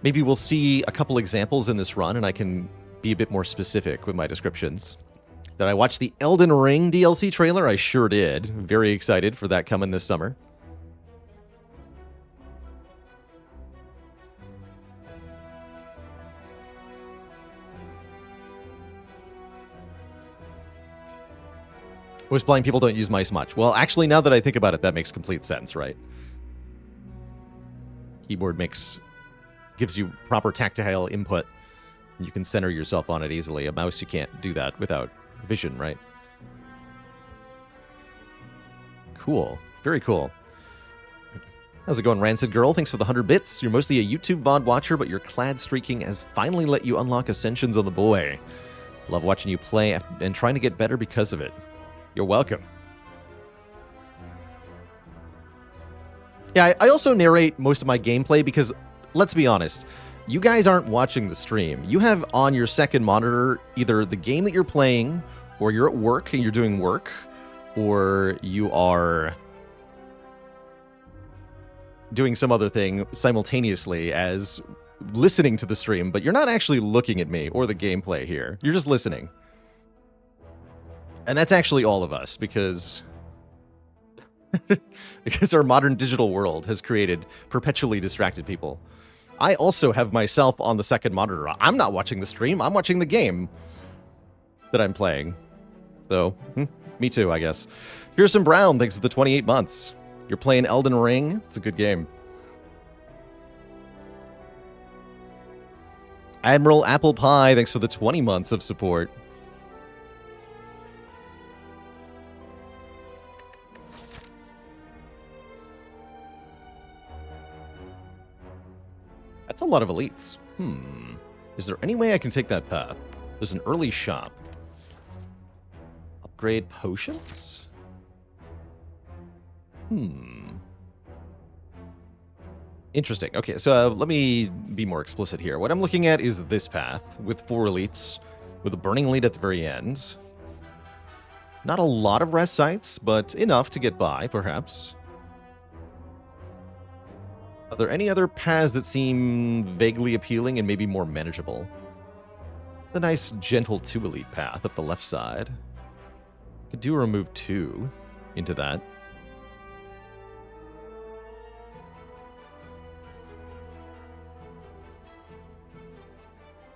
Maybe we'll see a couple examples in this run, and I can be a bit more specific with my descriptions. Did I watch the Elden Ring DLC trailer? I sure did. Very excited for that coming this summer. Voice blind people don't use mice much. Well, actually, now that I think about it, that makes complete sense, right? Keyboard gives you proper tactile input. You can center yourself on it easily. A mouse, you can't do that without vision, right? Cool. Very cool. How's it going, Rancid Girl? Thanks for the 100 bits. You're mostly a YouTube VOD watcher, but your clad streaking has finally let you unlock Ascensions on the boy. Love watching you play and trying to get better because of it. You're welcome. Yeah, I also narrate most of my gameplay because, let's be honest, you guys aren't watching the stream. You have on your second monitor either the game that you're playing, or you're at work and you're doing work, or you are doing some other thing simultaneously as listening to the stream, but you're not actually looking at me or the gameplay here. You're just listening. And that's actually all of us, because our modern digital world has created perpetually distracted people. I also have myself on the second monitor. I'm not watching the stream. I'm watching the game that I'm playing. So, me too, I guess. Fearsome Brown, thanks for the 28 months. You're playing Elden Ring. It's a good game. Admiral Apple Pie, thanks for the 20 months of support. That's a lot of elites. Is there any way I can take that path? There's an early shop. Upgrade potions? Interesting. Okay, so let me be more explicit here. What I'm looking at is this path with 4 elites, with a burning elite at the very end. Not a lot of rest sites, but enough to get by, perhaps. Are there any other paths that seem vaguely appealing and maybe more manageable? It's a nice, gentle 2 elite path up the left side. Could do a remove 2 into that.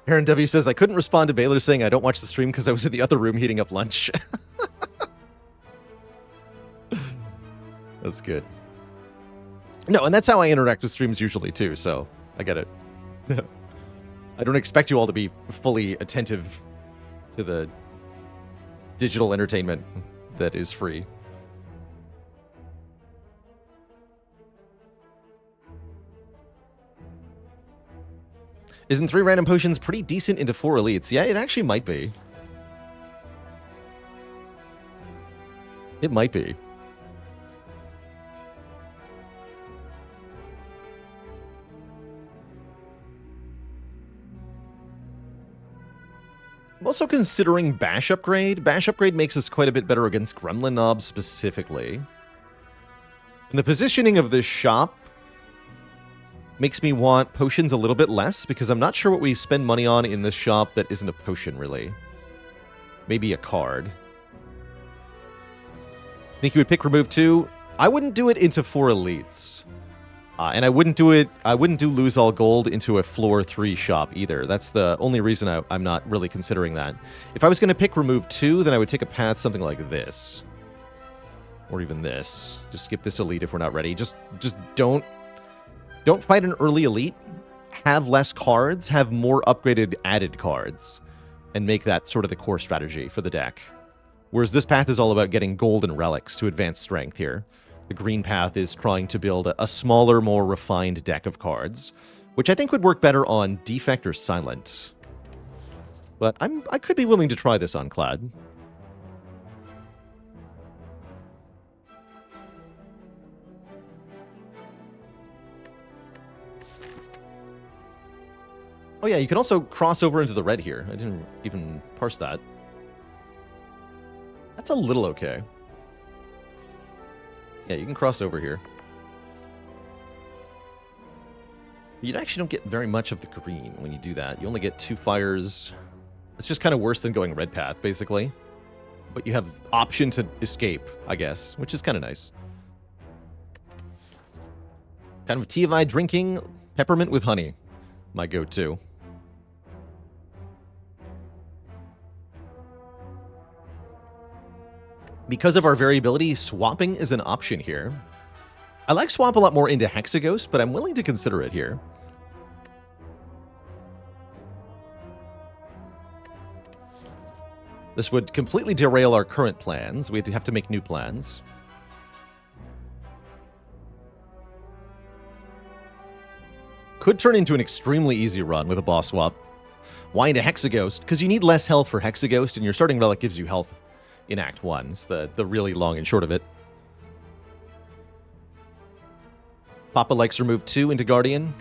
Aaron W says, I couldn't respond to Baylor saying I don't watch the stream because I was in the other room heating up lunch. That's good. No, and that's how I interact with streams usually, too, so I get it. I don't expect you all to be fully attentive to the digital entertainment that is free. Isn't 3 random potions pretty decent into 4 elites? Yeah, it actually might be. It might be. I'm also considering Bash Upgrade. Bash Upgrade makes us quite a bit better against Gremlin Knobs specifically. And the positioning of this shop makes me want potions a little bit less, because I'm not sure what we spend money on in this shop that isn't a potion, really. Maybe a card. Think you would pick remove 2? I wouldn't do it into 4 elites. And I wouldn't do lose all gold into a floor 3 shop either. That's the only reason I'm not really considering that. If I was going to pick remove 2, then I would take a path something like this. Or even this. Just skip this elite if we're not ready. Just don't fight an early elite. Have less cards, have more upgraded added cards, and make that sort of the core strategy for the deck. Whereas this path is all about getting gold and relics to advance strength here. The green path is trying to build a smaller, more refined deck of cards, which I think would work better on Defect or Silent. But I could be willing to try this on Clad. Oh yeah, you can also cross over into the red here. I didn't even parse that. That's a little okay. Yeah, you can cross over here. You actually don't get very much of the green when you do that. You only get 2 fires. It's just kind of worse than going red path, basically. But you have option to escape, I guess, which is kind of nice. Kind of a tea of eye drinking, peppermint with honey. My go-to. Because of our variability, swapping is an option here. I like swap a lot more into Hexaghost, but I'm willing to consider it here. This would completely derail our current plans. We'd have to make new plans. Could turn into an extremely easy run with a boss swap. Why into Hexaghost? Because you need less health for Hexaghost, and your starting relic gives you health in Act 1. It's the really long and short of it. Papa likes remove 2 into Guardian.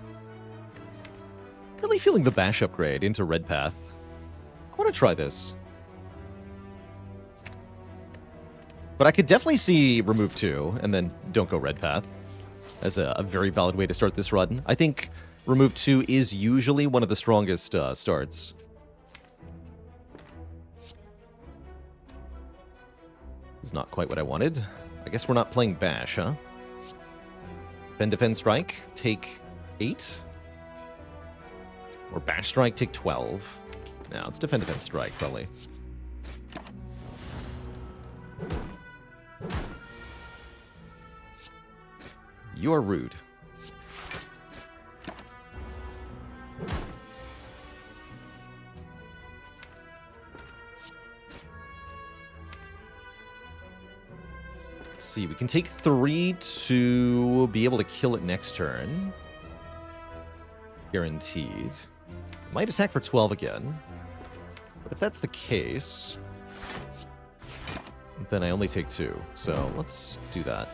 Really feeling the bash upgrade into Red Path. I want to try this. But I could definitely see remove 2 and then don't go Red Path as a very valid way to start this run. I think remove 2 is usually one of the strongest starts. This is not quite what I wanted. I guess we're not playing bash, huh? Defend, strike, take 8. Or bash strike, take 12. No, it's defend, strike, probably. You are rude. Let's see, we can take 3 to be able to kill it next turn. Guaranteed. Might attack for 12 again. But if that's the case, then I only take 2. So let's do that.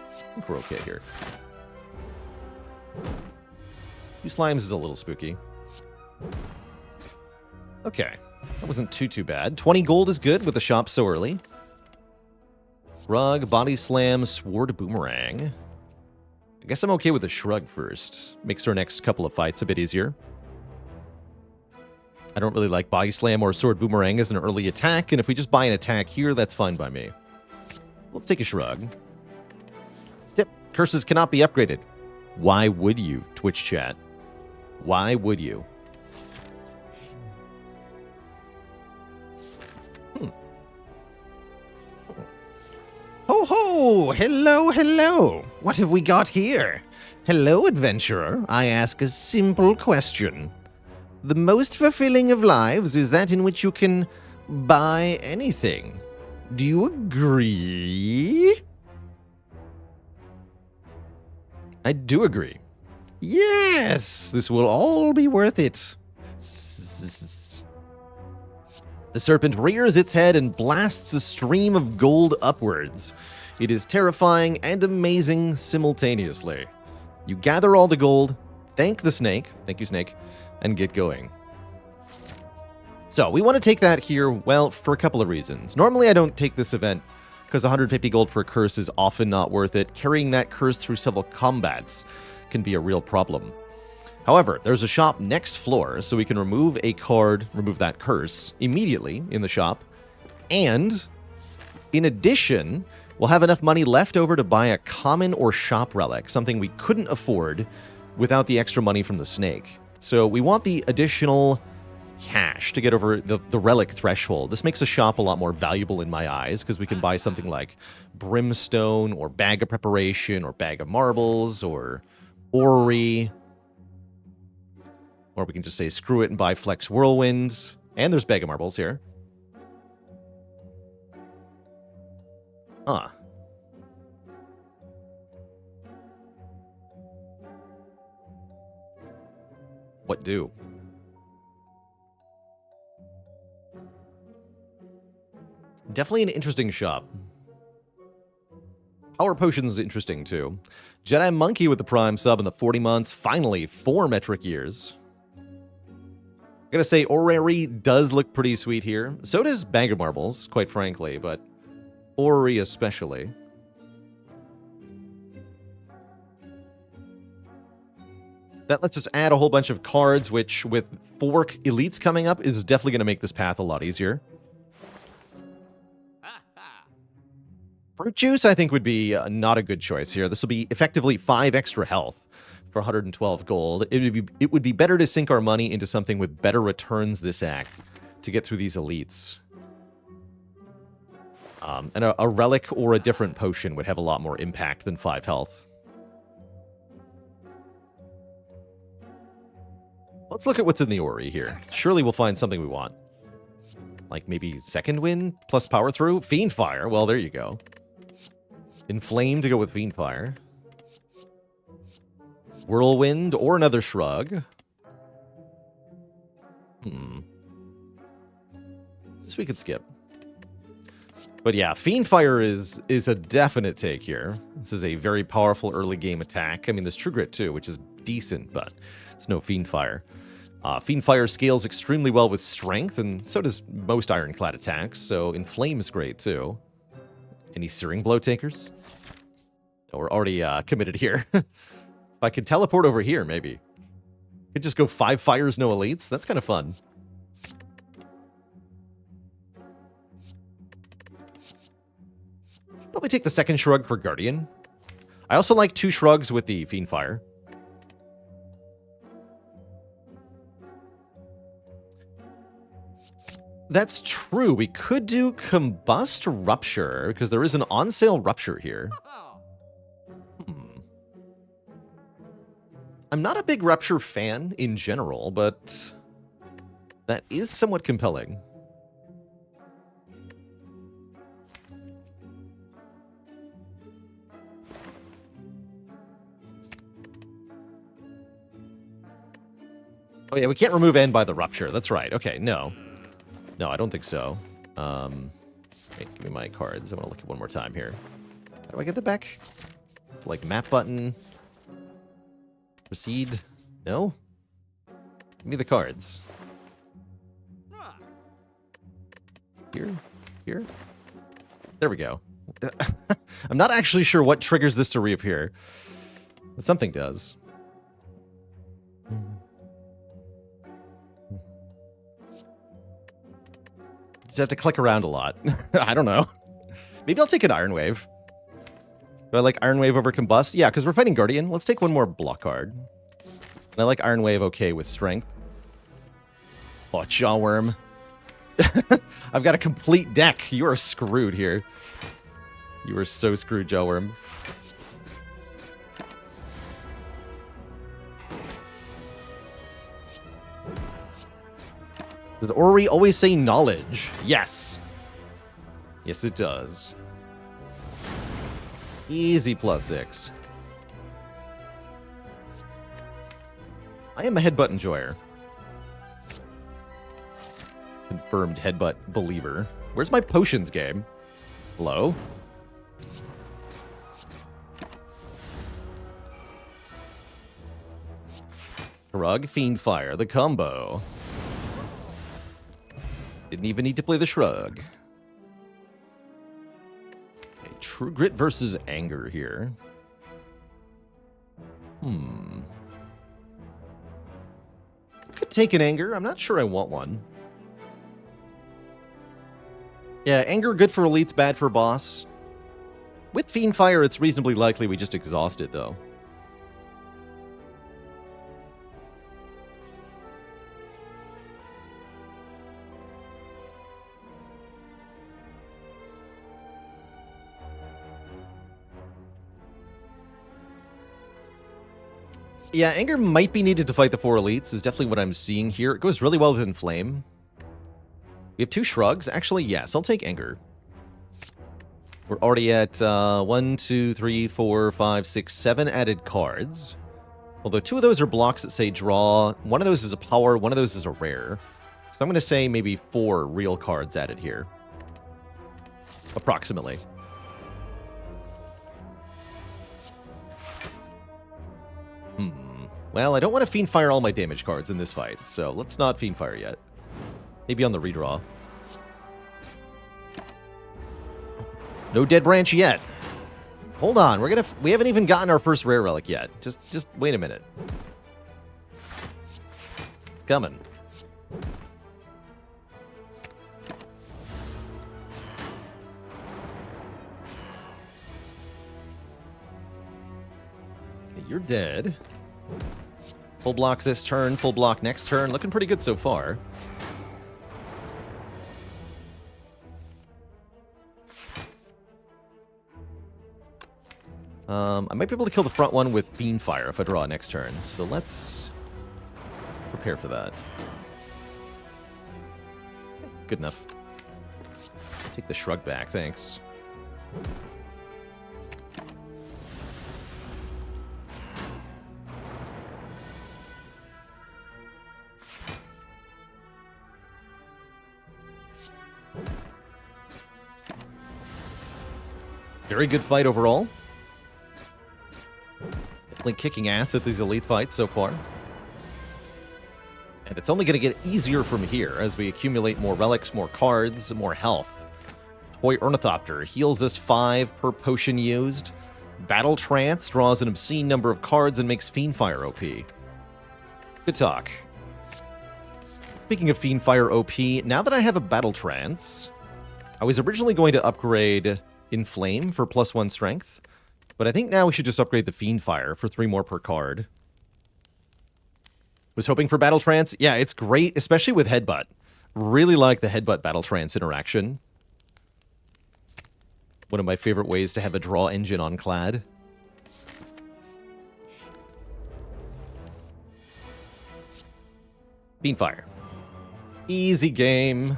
I think we're okay here. 2 slimes is a little spooky. Okay. That wasn't too bad. 20 gold is good with the shop so early. Shrug, Body Slam, Sword Boomerang. I guess I'm okay with the Shrug first. Makes our next couple of fights a bit easier. I don't really like Body Slam or Sword Boomerang as an early attack, and if we just buy an attack here, that's fine by me. Let's take a Shrug. Tip, curses cannot be upgraded. Why would you, Twitch chat? Why would you? Ho ho! Hello, hello! What have we got here? Hello, adventurer. I ask a simple question. The most fulfilling of lives is that in which you can buy anything. Do you agree? I do agree. Yes! This will all be worth it. The serpent rears its head and blasts a stream of gold upwards. It is terrifying and amazing simultaneously. You gather all the gold, thank the snake, thank you snake, and get going. So, we want to take that here, well, for a couple of reasons. Normally I don't take this event, because 150 gold for a curse is often not worth it. Carrying that curse through several combats can be a real problem. However, there's a shop next floor, so we can remove a card, remove that curse, immediately in the shop. And, in addition, we'll have enough money left over to buy a common or shop relic, something we couldn't afford without the extra money from the snake. So we want the additional cash to get over the relic threshold. This makes a shop a lot more valuable in my eyes, because we can buy something like Brimstone, or Bag of Preparation, or Bag of Marbles, or Orrery. Or we can just say screw it and buy Flex Whirlwind. And there's Bag of Marbles here. Huh. What do? Definitely an interesting shop. Power Potions is interesting too. Jedi Monkey with the Prime sub in the 40 months. Finally, 4 metric years. I gotta say, Orrery does look pretty sweet here. So does Bag of Marbles, quite frankly, but Orrery especially. That lets us add a whole bunch of cards, which with 4 elites coming up is definitely going to make this path a lot easier. Fruit juice, I think, would be not a good choice here. This will be effectively 5 extra health for 112 gold. It would be better to sink our money into something with better returns this act to get through these elites. And a relic or a different potion would have a lot more impact than 5 health. Let's look at what's in the Orrery here. Surely we'll find something we want. Like maybe second wind plus power through? Fiend Fire. Well, there you go. Inflame to go with Fiend Fire. Whirlwind or another shrug. This we could skip. But yeah, Fiend Fire is a definite take here. This is a very powerful early game attack. I mean, there's True Grit too, which is decent, but it's no Fiend Fire. Fiend Fire scales extremely well with Strength, and so does most Ironclad attacks, so Inflame is great too. Any Searing Blow takers? No, we're already committed here. If I could teleport over here, maybe. Could just go 5 fires, no elites. That's kind of fun. Probably take the second shrug for Guardian. I also like 2 shrugs with the Fiend Fire. That's true. We could do Combust Rupture, because there is an on-sale Rupture here. I'm not a big Rupture fan in general, but that is somewhat compelling. Oh yeah, we can't remove End by the Rupture. That's right. Okay, no. No, I don't think so. Okay, give me my cards. I want to look at one more time here. How do I get them back? Like map button. Proceed. No? Give me the cards. Here? Here? There we go. I'm not actually sure what triggers this to reappear. But something does. Just have to click around a lot. I don't know. Maybe I'll take an Iron Wave. Do I like Iron Wave over Combust? Yeah, because we're fighting Guardian. Let's take one more block card. And I like Iron Wave okay with Strength. Oh, Jawworm. I've got a complete deck. You are screwed here. You are so screwed, Jawworm. Does Orrery always say knowledge? Yes. Yes, it does. Easy +6. I am a headbutt enjoyer. Confirmed headbutt believer. Where's my potions game? Hello? Shrug, Fiend Fire, the combo. Didn't even need to play the shrug. Okay, True Grit versus Anger here. Could take an Anger. I'm not sure I want one. Yeah, Anger good for elites, bad for boss. With Fiend Fire, it's reasonably likely we just exhaust it, though. Yeah, Anger might be needed to fight the 4 elites, is definitely what I'm seeing here. It goes really well with Inflame. We have 2 shrugs. Actually, yes, I'll take Anger. We're already at 1, 2, 3, 4, 5, 6, 7 added cards. Although 2 of those are blocks that say draw. One of those is a power, one of those is a rare. So I'm going to say maybe 4 real cards added here. Approximately. Well, I don't want to Fiend Fire all my damage cards in this fight, so let's not Fiend Fire yet. Maybe on the redraw. No dead branch yet. Hold on, we haven't even gotten our first rare relic yet. Just wait a minute. It's coming. Okay, you're dead. Full block this turn, full block next turn. Looking pretty good so far. I might be able to kill the front one with Fiendfire if I draw it next turn. So let's prepare for that. Good enough. Take the shrug back, thanks. Very good fight overall. Definitely kicking ass at these elite fights so far. And it's only going to get easier from here as we accumulate more relics, more cards, more health. Toy Ornithopter heals us 5 per potion used. Battle Trance draws an obscene number of cards and makes Fiendfire OP. Good talk. Speaking of Fiendfire OP, now that I have a Battle Trance, I was originally going to upgrade Inflame for +1 strength, but I think now we should just upgrade the Fiendfire for 3 more per card. Was hoping for Battle Trance. Yeah, it's great, especially with Headbutt. Really like the Headbutt Battle Trance interaction. One of my favorite ways to have a draw engine on Clad. Fiendfire. Easy game.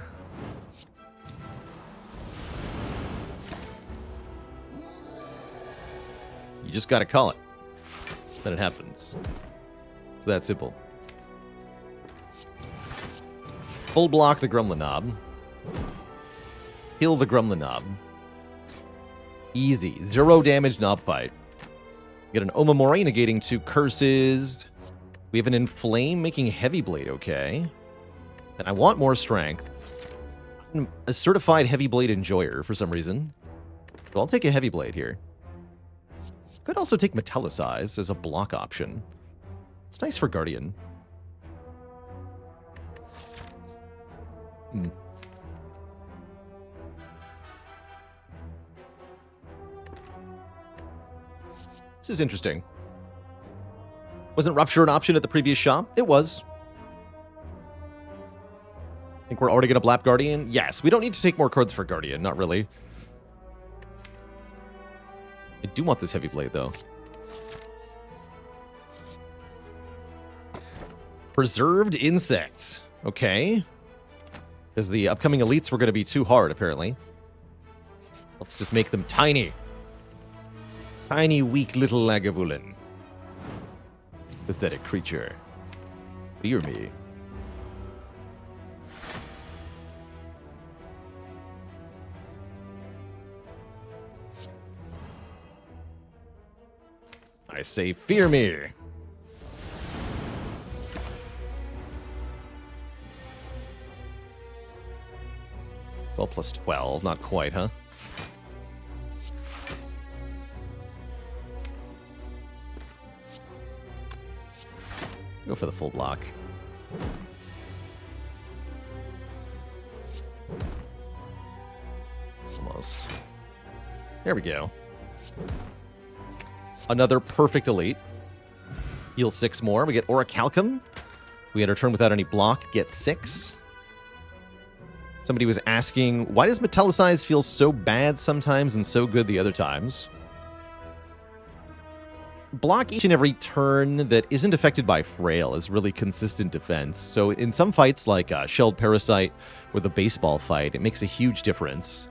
You just gotta call it. Then it happens. It's that simple. Full block the Gremlin Knob. Heal the Gremlin Knob. Easy. 0 damage knob fight. Get an Omamori negating 2 curses. We have an Inflame making Heavy Blade okay. And I want more strength. I'm a certified Heavy Blade enjoyer for some reason. So I'll take a Heavy Blade here. Could also take Metallicize as a block option. It's nice for Guardian. This is interesting. Wasn't Rupture an option at the previous shop? It was. Think we're already going to Blap Guardian? Yes, we don't need to take more cards for Guardian, not really. I do want this Heavy Blade, though. Preserved Insect. Okay. Because the upcoming elites were going to be too hard, apparently. Let's just make them tiny. Tiny, weak little Lagavulin. Pathetic creature. Fear me. I say fear me. Well, plus 12. Not quite, huh? Go for the full block. Almost. There we go. Another perfect elite. Heal 6 more. We get Orichalcum. We had our turn without any block. Get 6. Somebody was asking, why does Metallicize feel so bad sometimes and so good the other times? Block each and every turn that isn't affected by Frail is really consistent defense. So in some fights like Shelled Parasite or the baseball fight, it makes a huge difference.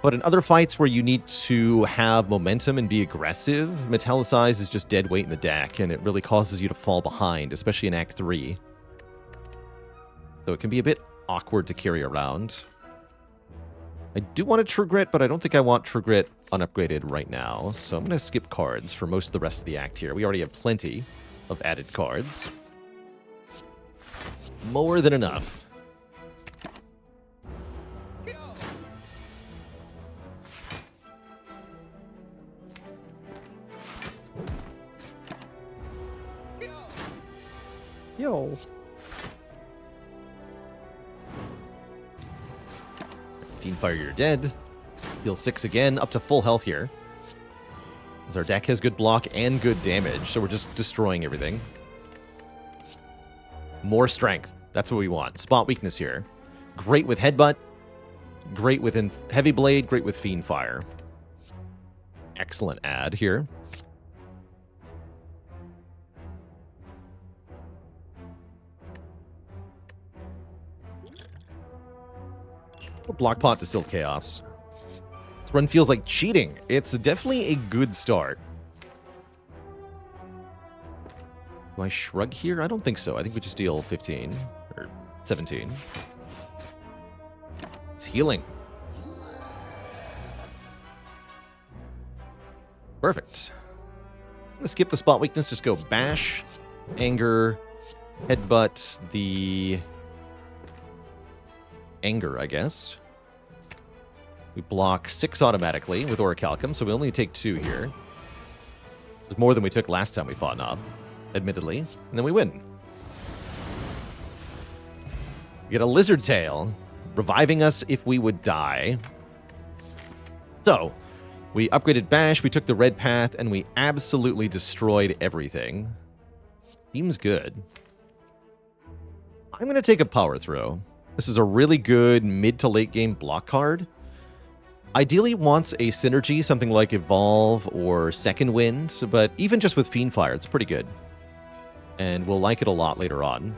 But in other fights where you need to have momentum and be aggressive, Metallicize is just dead weight in the deck, and it really causes you to fall behind, especially in Act 3. So it can be a bit awkward to carry around. I do want a True Grit, but I don't think I want True Grit unupgraded right now, so I'm going to skip cards for most of the rest of the act here. We already have plenty of added cards. More than enough. Yo. Fiendfire, you're dead. Heal 6 again, up to full health here. As our deck has good block and good damage, so we're just destroying everything. More strength. That's what we want. Spot weakness here. Great with Headbutt. Great with Heavy Blade. Great with Fiendfire. Excellent add here. Block Pot Distilled Chaos. This run feels like cheating. It's definitely a good start. Do I shrug here? I don't think so. I think we just deal 15 or 17. It's healing. Perfect. I'm gonna skip the spot weakness. Just go bash, anger, headbutt, the anger, I guess. We block 6 automatically with Orichalcum, so we only take 2 here. It's more than we took last time we fought Nob, admittedly. And then we win. We get a Lizard Tail, reviving us if we would die. So, we upgraded Bash, we took the red path, and we absolutely destroyed everything. Seems good. I'm going to take a Power Throw. This is a really good mid to late game block card. Ideally wants a synergy, something like Evolve or Second Wind, but even just with Fiendfire, it's pretty good. And we'll like it a lot later on.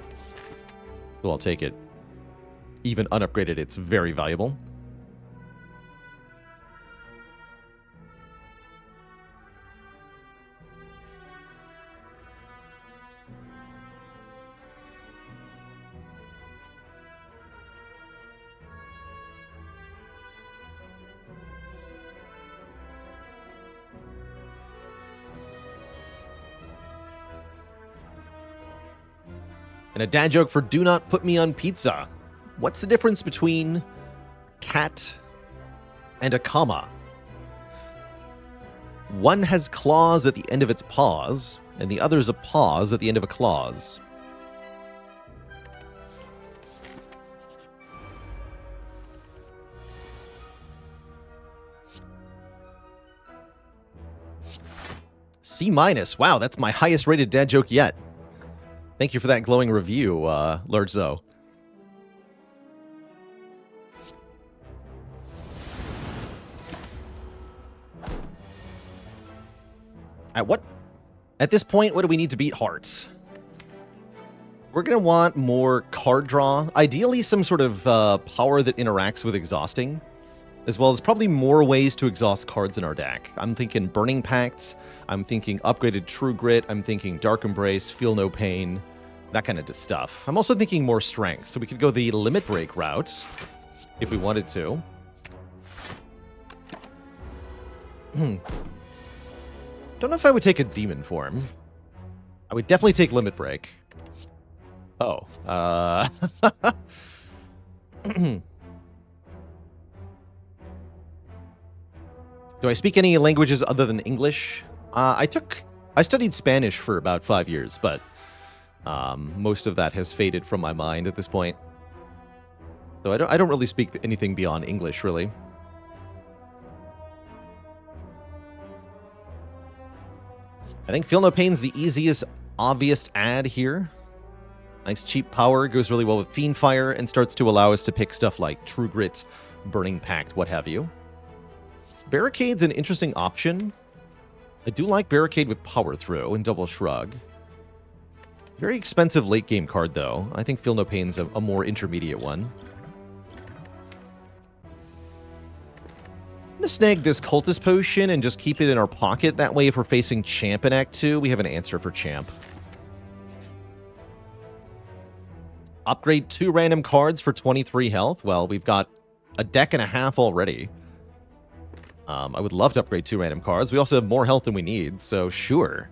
So I'll take it. Even unupgraded, it's very valuable. And a dad joke for do not put me on pizza. What's the difference between cat and a comma? One has claws at the end of its paws, and the other's a pause at the end of a clause. C-. Wow, that's my highest rated dad joke yet. Thank you for that glowing review, Lord Zoe. At this point, what do we need to beat Hearts? We're going to want more card draw. Ideally, some sort of power that interacts with exhausting, as well as probably more ways to exhaust cards in our deck. I'm thinking Burning Pact. I'm thinking upgraded True Grit. I'm thinking Dark Embrace, Feel No Pain, that kind of stuff. I'm also thinking more strength, so we could go the Limit Break route if we wanted to. Don't know if I would take a Demon form. I would definitely take Limit Break. Oh. Do I speak any languages other than English? I studied Spanish for about 5 years, but most of that has faded from my mind at this point. So I don't really speak anything beyond English, really. I think Feel No Pain's the easiest, obvious add here. Nice cheap power, goes really well with Fiendfire, and starts to allow us to pick stuff like True Grit, Burning Pact, what have you. Barricade's an interesting option. I do like Barricade with Power Throw and Double Shrug. Very expensive late game card, though. I think Feel No Pain's a more intermediate one. I'm going to snag this Cultist Potion and just keep it in our pocket. That way, if we're facing Champ in Act 2, we have an answer for Champ. Upgrade 2 random cards for 23 health. Well, we've got a deck and a half already. I would love to upgrade 2 random cards. We also have more health than we need, so sure.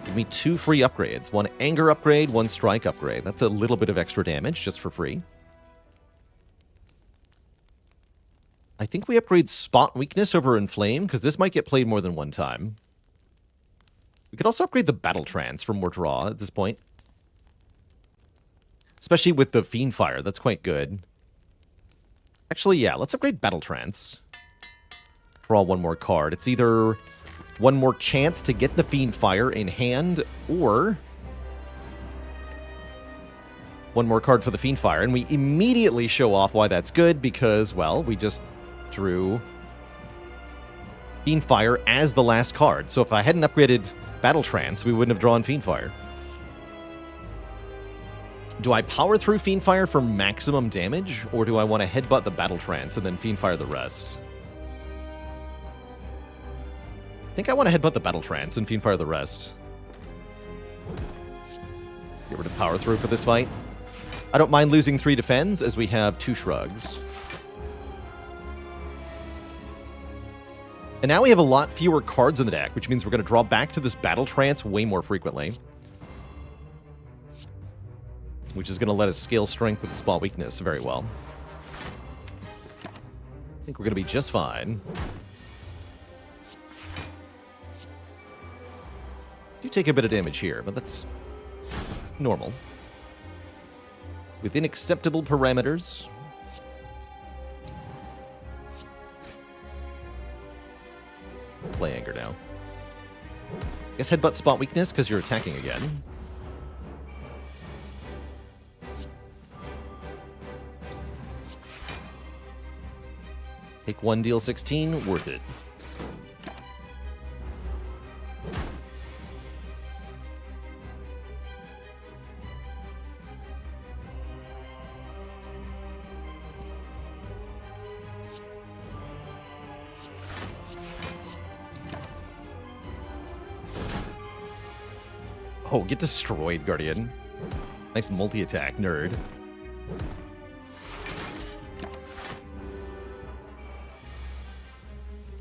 Give me 2 free upgrades. 1 Anger upgrade, 1 Strike upgrade. That's a little bit of extra damage just for free. I think we upgrade Spot Weakness over Inflame, because this might get played more than one time. We could also upgrade the Battle Trance for more draw at this point. Especially with the Fiend Fire, that's quite good. Actually, yeah, let's upgrade Battle Trance. Draw one more card. It's either one more chance to get the Fiend Fire in hand, or one more card for the Fiend Fire. And we immediately show off why that's good, because, well, we just drew Fiend Fire as the last card. So if I hadn't upgraded Battle Trance, we wouldn't have drawn Fiend Fire. Do I power through Fiend Fire for maximum damage, or do I want to headbutt the Battle Trance and then Fiend Fire the rest? I think I want to headbutt the Battle Trance and Fiend Fire the rest. Get rid of power through for this fight. I don't mind losing 3 defends, as we have 2 shrugs. And now we have a lot fewer cards in the deck, which means we're going to draw back to this Battle Trance way more frequently. Which is going to let us scale strength with the spot weakness very well. I think we're going to be just fine. Do take a bit of damage here, but that's normal. Within acceptable parameters. Play anger now. Guess headbutt spot weakness because you're attacking again. Take 1, deal 16, worth it. Oh, get destroyed, Guardian. Nice multi-attack, nerd.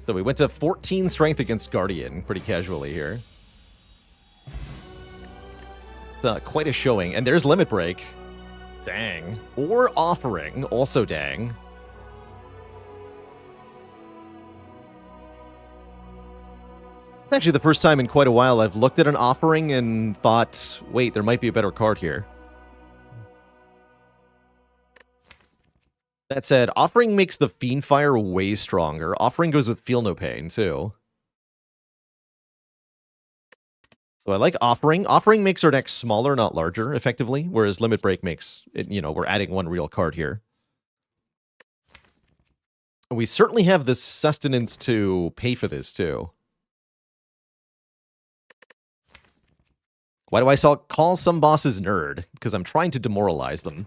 So we went to 14 strength against Guardian pretty casually here. Quite a showing. And there's Limit Break. Dang. Or Offering. Also dang. It's actually the first time in quite a while I've looked at an Offering and thought, wait, there might be a better card here. That said, Offering makes the Fiend Fire way stronger. Offering goes with Feel No Pain, too. So I like Offering. Offering makes our deck smaller, not larger, effectively, whereas Limit Break makes it, you know, we're adding 1 real card here. And we certainly have the sustenance to pay for this, too. Why do I call some bosses nerd? Because I'm trying to demoralize them.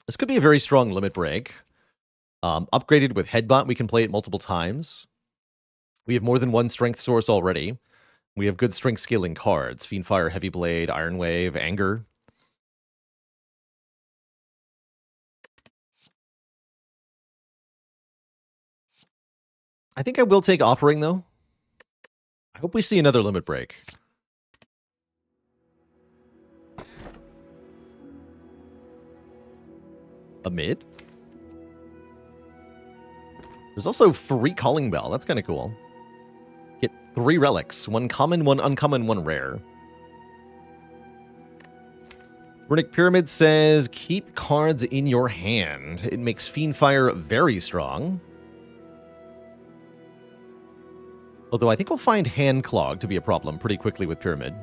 This could be a very strong Limit Break. Upgraded with Headbutt, we can play it multiple times. We have more than 1 strength source already. We have good strength scaling cards. Fiend Fire, Heavy Blade, Iron Wave, Anger. I think I will take Offering, though. I hope we see another Limit Break. A mid? There's also free Calling Bell. That's kind of cool. Get 3 relics. 1 common, 1 uncommon, 1 rare. Runic Pyramid says, keep cards in your hand. It makes Fiend Fire very strong. Although I think we'll find Hand Clog to be a problem pretty quickly with Pyramid.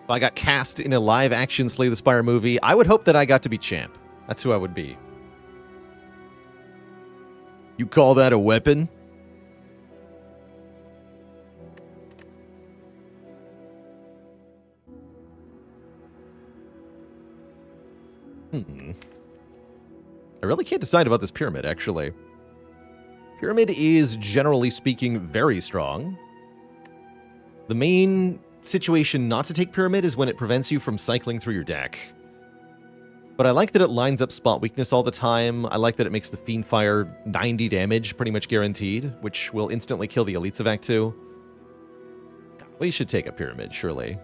If I got cast in a live-action Slay the Spire movie, I would hope that I got to be champ. That's who I would be. You call that a weapon? I really can't decide about this Pyramid, actually. Pyramid is, generally speaking, very strong. The main situation not to take Pyramid is when it prevents you from cycling through your deck. But I like that it lines up spot weakness all the time. I like that it makes the Fiend Fire 90 damage, pretty much guaranteed, which will instantly kill the Elites of Act 2. We should take a Pyramid, surely.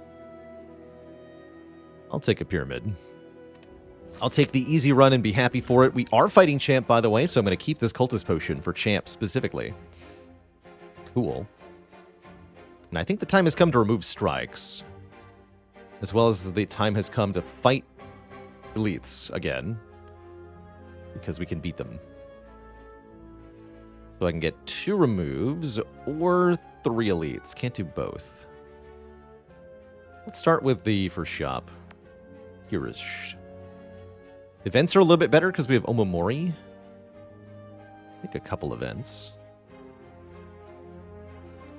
I'll take a Pyramid. I'll take the easy run and be happy for it. We are fighting Champ, by the way, so I'm going to keep this Cultist Potion for Champ specifically. Cool. And I think the time has come to remove strikes. As well as the time has come to fight elites again. Because we can beat them. So I can get 2 removes or 3 elites. Can't do both. Let's start with the first shop. Hirish. Events are a little bit better because we have Omomori. I think a couple events.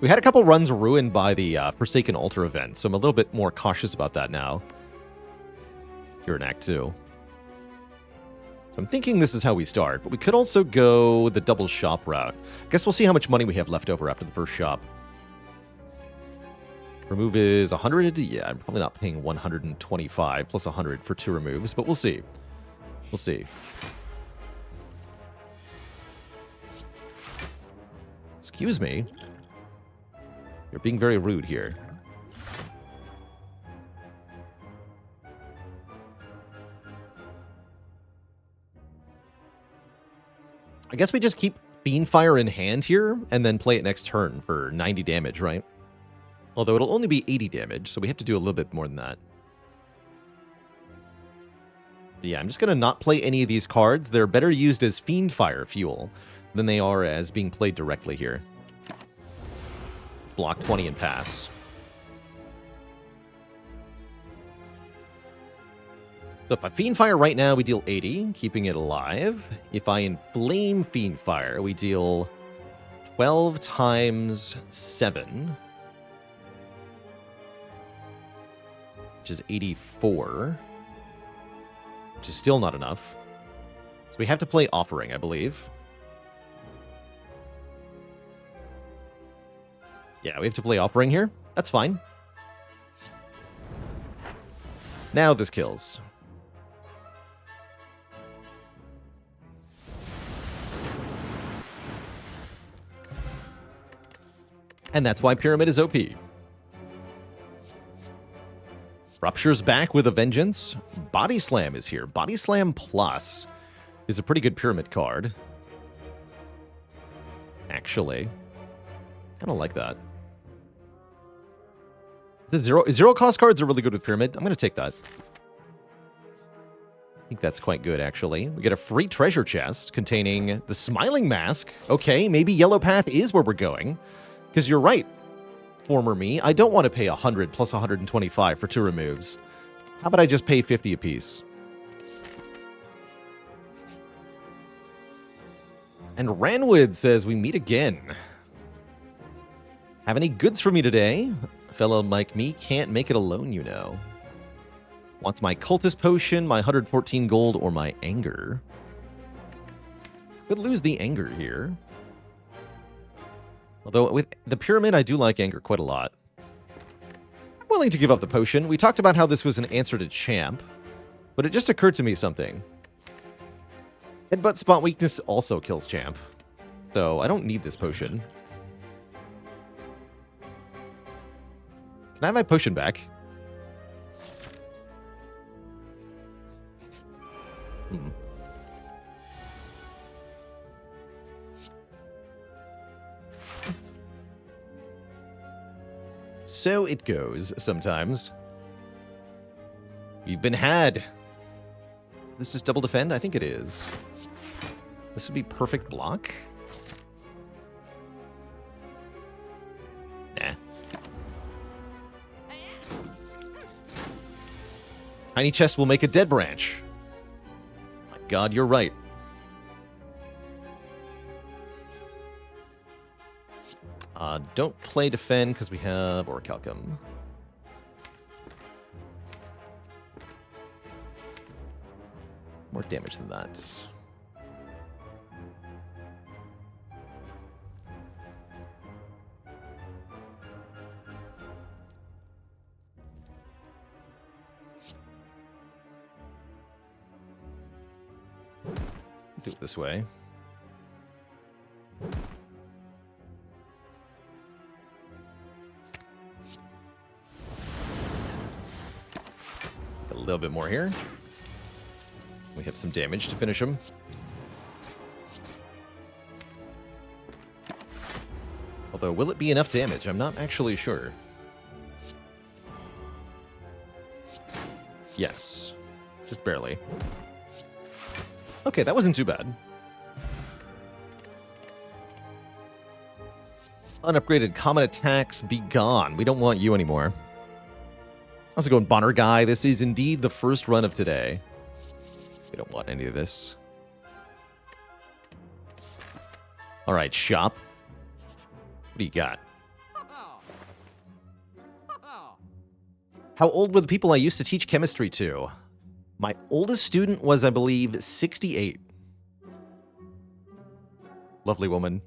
We had a couple runs ruined by the Forsaken Altar event, so I'm a little bit more cautious about that now. Here in Act 2. So I'm thinking this is how we start, but we could also go the double shop route. I guess we'll see how much money we have left over after the first shop. Remove is 100. Yeah, I'm probably not paying 125 plus 100 for 2 removes, but we'll see. We'll see. Excuse me. You're being very rude here. I guess we just keep Fiendfire in hand here, and then play it next turn for 90 damage, right? Although it'll only be 80 damage, so we have to do a little bit more than that. Yeah, I'm just going to not play any of these cards. They're better used as Fiendfire fuel than they are as being played directly here. Block 20 and pass. So if I Fiendfire right now, we deal 80, keeping it alive. If I Inflame Fiendfire, we deal 12 times 7. Which is 84. Which is still not enough. So we have to play Offering, I believe. Yeah, we have to play Offering here. That's fine. Now this kills. And that's why Pyramid is OP. Rupture's back with a vengeance. Body Slam is here. Body Slam Plus is a pretty good Pyramid card. Actually. Kind of like that. The zero cost cards are really good with Pyramid. I'm going to take that. I think that's quite good, actually. We get a free treasure chest containing the Smiling Mask. Okay, maybe Yellow Path is where we're going. Because you're right, former me. I don't want to pay 100 plus 125 for 2 removes. How about I just pay 50 apiece? And Ranwood says, we meet again. Have any goods for me today? A fellow like me can't make it alone, you know. Wants my Cultist Potion, my 114 gold, or my Anger. Could lose the Anger here. Although with the Pyramid, I do like Anger quite a lot. I'm willing to give up the potion. We talked about how this was an answer to Champ, but it just occurred to me something. Headbutt Spot Weakness also kills Champ, so I don't need this potion. Can I have my potion back? So it goes sometimes. You've been had. Is this just double defend? I think it is. This would be perfect block. Nah. Tiny chest will make a dead branch. My God, you're right. Don't play defend because we have Orichalcum. More damage than that. Do it this way. A little bit more here. We have some damage to finish him. Although, will it be enough damage? I'm not actually sure. Yes. Just barely. Okay, that wasn't too bad. Unupgraded common attacks, be gone. We don't want you anymore. Also going Bonner Guy. This is indeed the first run of today. We don't want any of this. Alright, shop. What do you got? How old were the people I used to teach chemistry to? My oldest student was, I believe, 68. Lovely woman.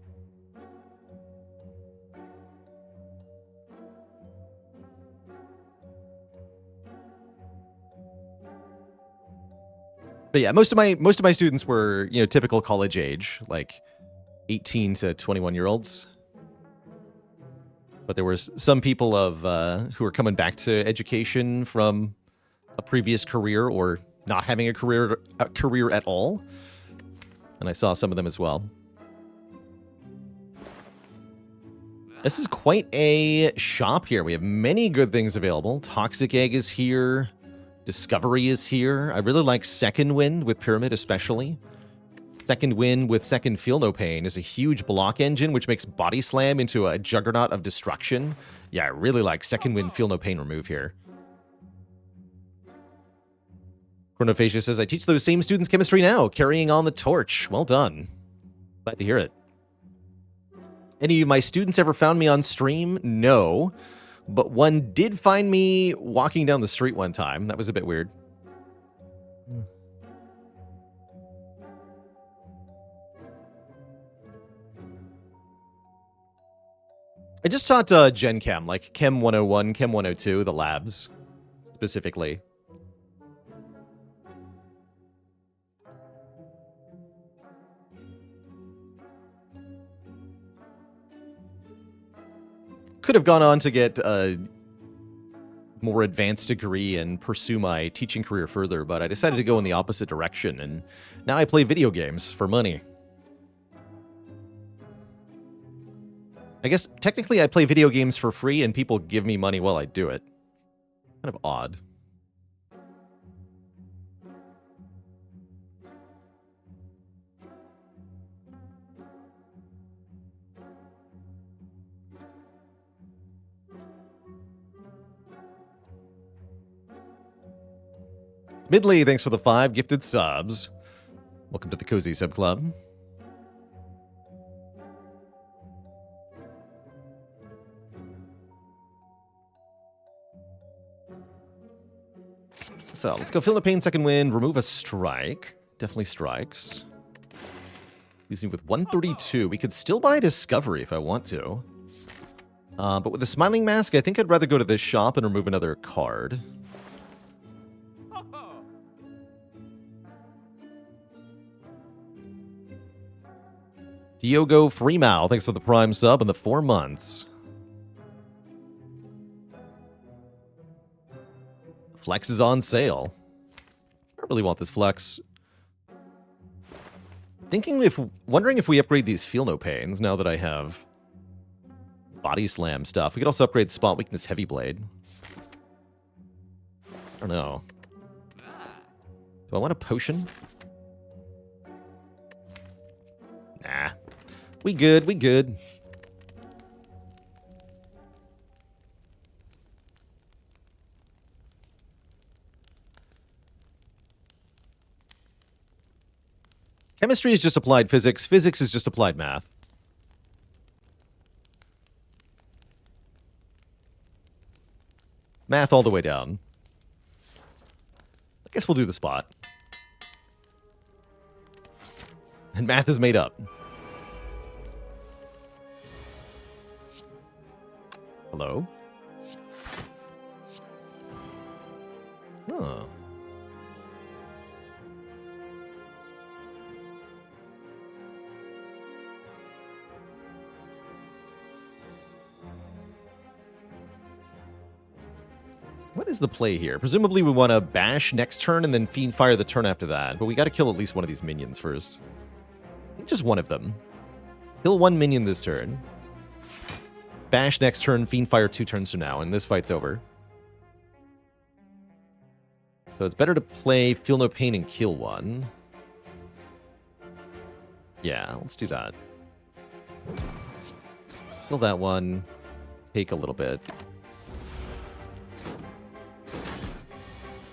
But yeah, most of my students were, you know, typical college age, like 18 to 21-year-olds. But there were some people who were coming back to education from a previous career or not having a career at all. And I saw some of them as well. This is quite a shop here. We have many good things available. Toxic Egg is here. Discovery is here. I really like Second Wind with Pyramid especially. Second Wind with Second Feel No Pain is a huge block engine, which makes Body Slam into a juggernaut of destruction. Yeah, I really like Second Wind Feel No Pain remove here. Chronophagia says, I teach those same students chemistry now, carrying on the torch. Well done. Glad to hear it. Any of my students ever found me on stream? No. But one did find me walking down the street one time. That was a bit weird. I just taught Gen Chem, like Chem 101, Chem 102, the labs, specifically. Could have gone on to get a more advanced degree and pursue my teaching career further, but I decided to go in the opposite direction, and now I play video games for money. I guess, technically, I play video games for free, and people give me money while I do it. Kind of odd. Midley, thanks for the 5 gifted subs. Welcome to the Cozy Sub Club. So, let's go Feel No Pain, Second Wind, remove a strike. Definitely strikes. Using with 132. We could still buy Discovery if I want to. But with the Smiling Mask, I think I'd rather go to this shop and remove another card. Diogo Freemal, thanks for the Prime sub and the 4 months. Flex is on sale. I don't really want this Flex. Wondering if we upgrade these Feel No Pains now that I have Body Slam stuff. We could also upgrade Spot Weakness Heavy Blade. I don't know. Do I want a potion? Nah. We good, we good. Chemistry is just applied physics. Physics is just applied math. Math all the way down. I guess we'll do the spot. And math is made up. Hello? Huh. What is the play here? Presumably we want to bash next turn and then Fiend Fire the turn after that. But we got to kill at least one of these minions first. I think just one of them. Kill one minion this turn. Bash next turn, Fiend Fire 2 turns from now, and this fight's over. So it's better to play Feel No Pain and kill one. Yeah, let's do that. Kill that one. Take a little bit.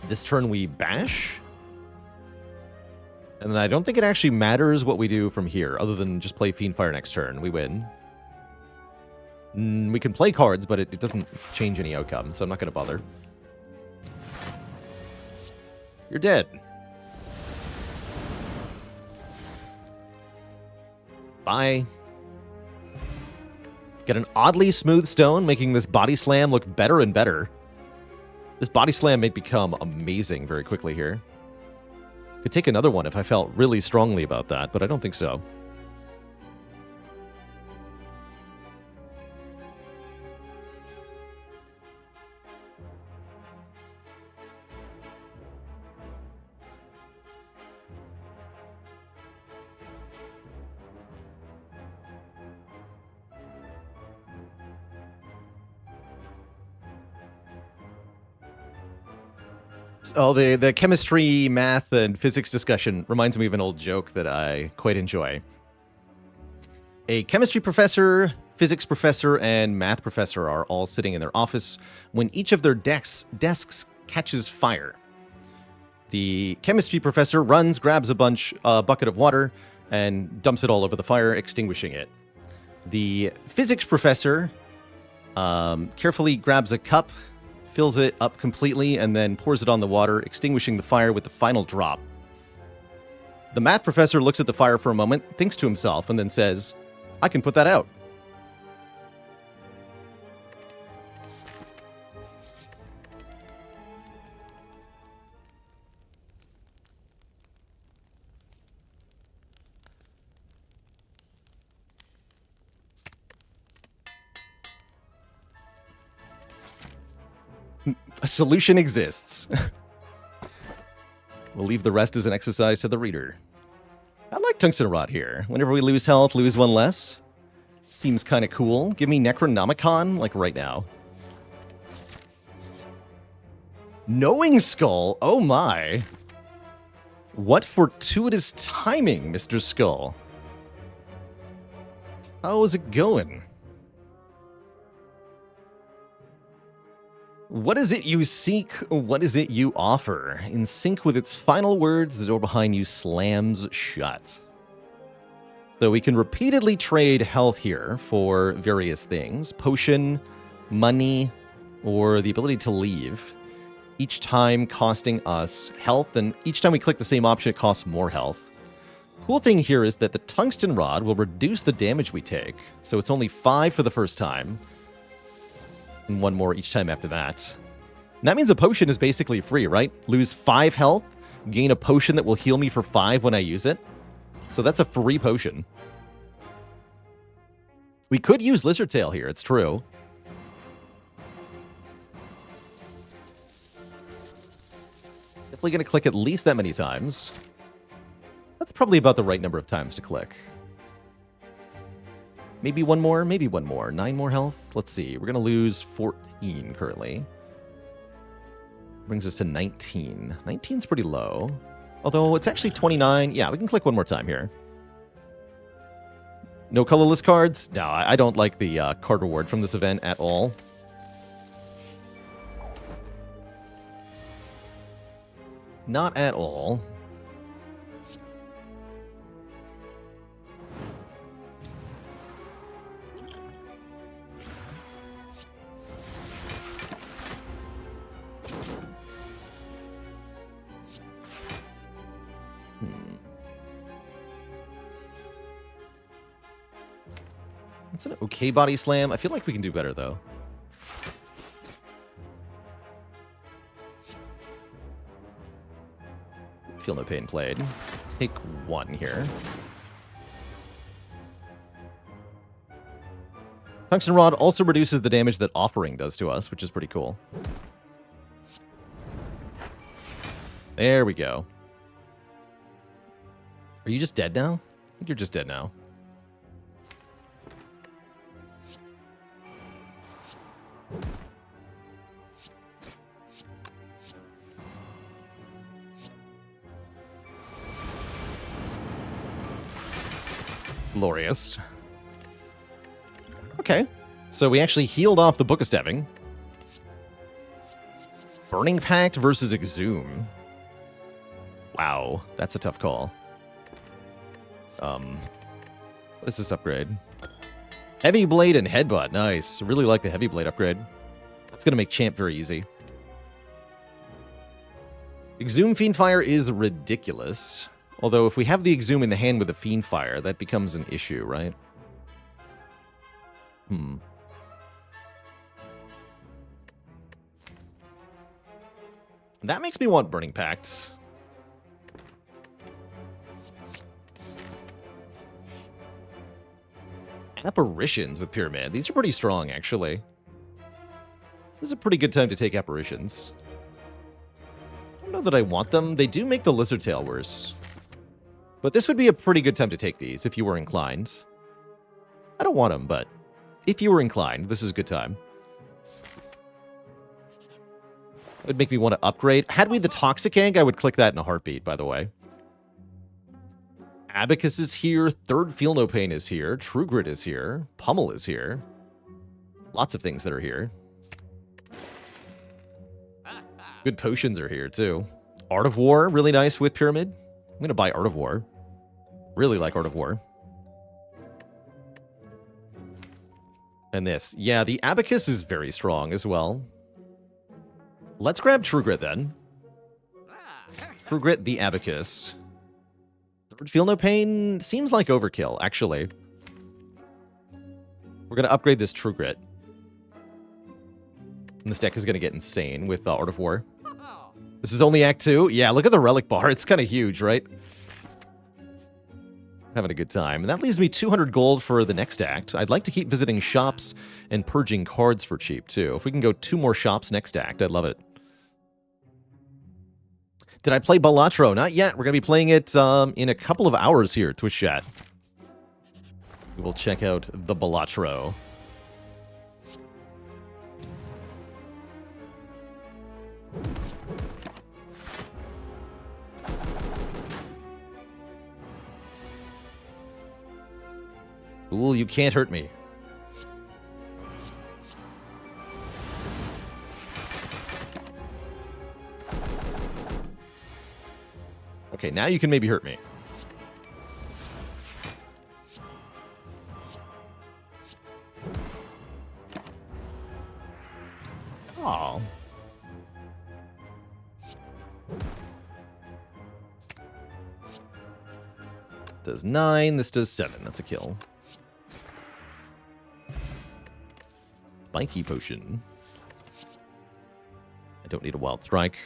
This turn we bash. And then I don't think it actually matters what we do from here, other than just play Fiend Fire next turn. We win. We can play cards, but it doesn't change any outcome, so I'm not going to bother. You're dead. Bye. Get an oddly smooth stone, making this body slam look better and better. This body slam may become amazing very quickly here. Could take another one if I felt really strongly about that, but I don't think so. Oh, the chemistry, math, and physics discussion reminds me of an old joke that I quite enjoy. A chemistry professor, physics professor, and math professor are all sitting in their office when each of their desks catches fire. The chemistry professor runs, grabs a bucket of water, and dumps it all over the fire, extinguishing it. The physics professor carefully grabs a cup, fills it up completely, and then pours it on the water, extinguishing the fire with the final drop. The math professor looks at the fire for a moment, thinks to himself, and then says, "I can put that out." A solution exists. We'll leave the rest as an exercise to the reader. I like Tungsten Rod here. Whenever we lose health, lose one less. Seems kind of cool. Give me Necronomicon, like right now. Knowing Skull? Oh my. What fortuitous timing, Mr. Skull. How is it going? What is it you seek? What is it you offer? In sync with its final words, the door behind you slams shut. So we can repeatedly trade health here for various things. Potion, money, or the ability to leave. Each time costing us health, and each time we click the same option, it costs more health. Cool thing here is that the Tungsten Rod will reduce the damage we take. So it's only 5 for the first time. And 1 more each time after that. And that means a potion is basically free, right? Lose 5 health, gain a potion that will heal me for 5 when I use it. So that's a free potion. We could use Lizard Tail here, it's true. Definitely going to click at least that many times. That's probably about the right number of times to click. Maybe 1 more, maybe 1 more. 9 more health. Let's see. We're going to lose 14 currently. Brings us to 19. 19's pretty low. Although it's actually 29. Yeah, we can click 1 more time here. No colorless cards? No, I don't like the card reward from this event at all. Not at all. It's an okay body slam. I feel like we can do better, though. Feel No Pain played. Take 1 here. Tungsten Rod also reduces the damage that Offering does to us, which is pretty cool. There we go. Are you just dead now? I think you're just dead now. Glorious. Okay. So we actually healed off the Book of Stabbing. Burning Pact versus Exhume. Wow, that's a tough call. What is this upgrade? Heavy Blade and Headbutt. Nice. Really like the Heavy Blade upgrade. That's going to make Champ very easy. Exhume Fiendfire is ridiculous. Although if we have the Exhume in the hand with the Fiendfire, that becomes an issue, right? That makes me want Burning Pact. Apparitions with Pyramid. These are pretty strong, actually. This is a pretty good time to take Apparitions. I don't know that I want them. They do make the Lizard Tail worse. But this would be a pretty good time to take these, if you were inclined. I don't want them, but if you were inclined, this is a good time. It would make me want to upgrade. Had we the Toxic Egg, I would click that in a heartbeat, by the way. Abacus is here. Third Feel No Pain is here. True Grit is here. Pummel is here. Lots of things that are here. Good potions are here, too. Art of War, really nice with Pyramid. I'm going to buy Art of War. Really like Art of War. And this. Yeah, the Abacus is very strong as well. Let's grab True Grit, then. True Grit, the Abacus. Third Feel No Pain seems like overkill, actually. We're going to upgrade this True Grit. And this deck is going to get insane with Art of War. This is only Act 2. Yeah, look at the Relic bar. It's kind of huge, right? Having a good time. And that leaves me 200 gold for the next act. I'd like to keep visiting shops and purging cards for cheap, too. If we can go 2 more shops next act, I'd love it. Did I play Balatro? Not yet. We're going to be playing it in a couple of hours here, Twitch chat. We will check out the Balatro. Ooh, you can't hurt me. Okay, now you can maybe hurt me. Oh. Does 9, this does 7. That's a kill. Spiky Potion. I don't need a Wild Strike.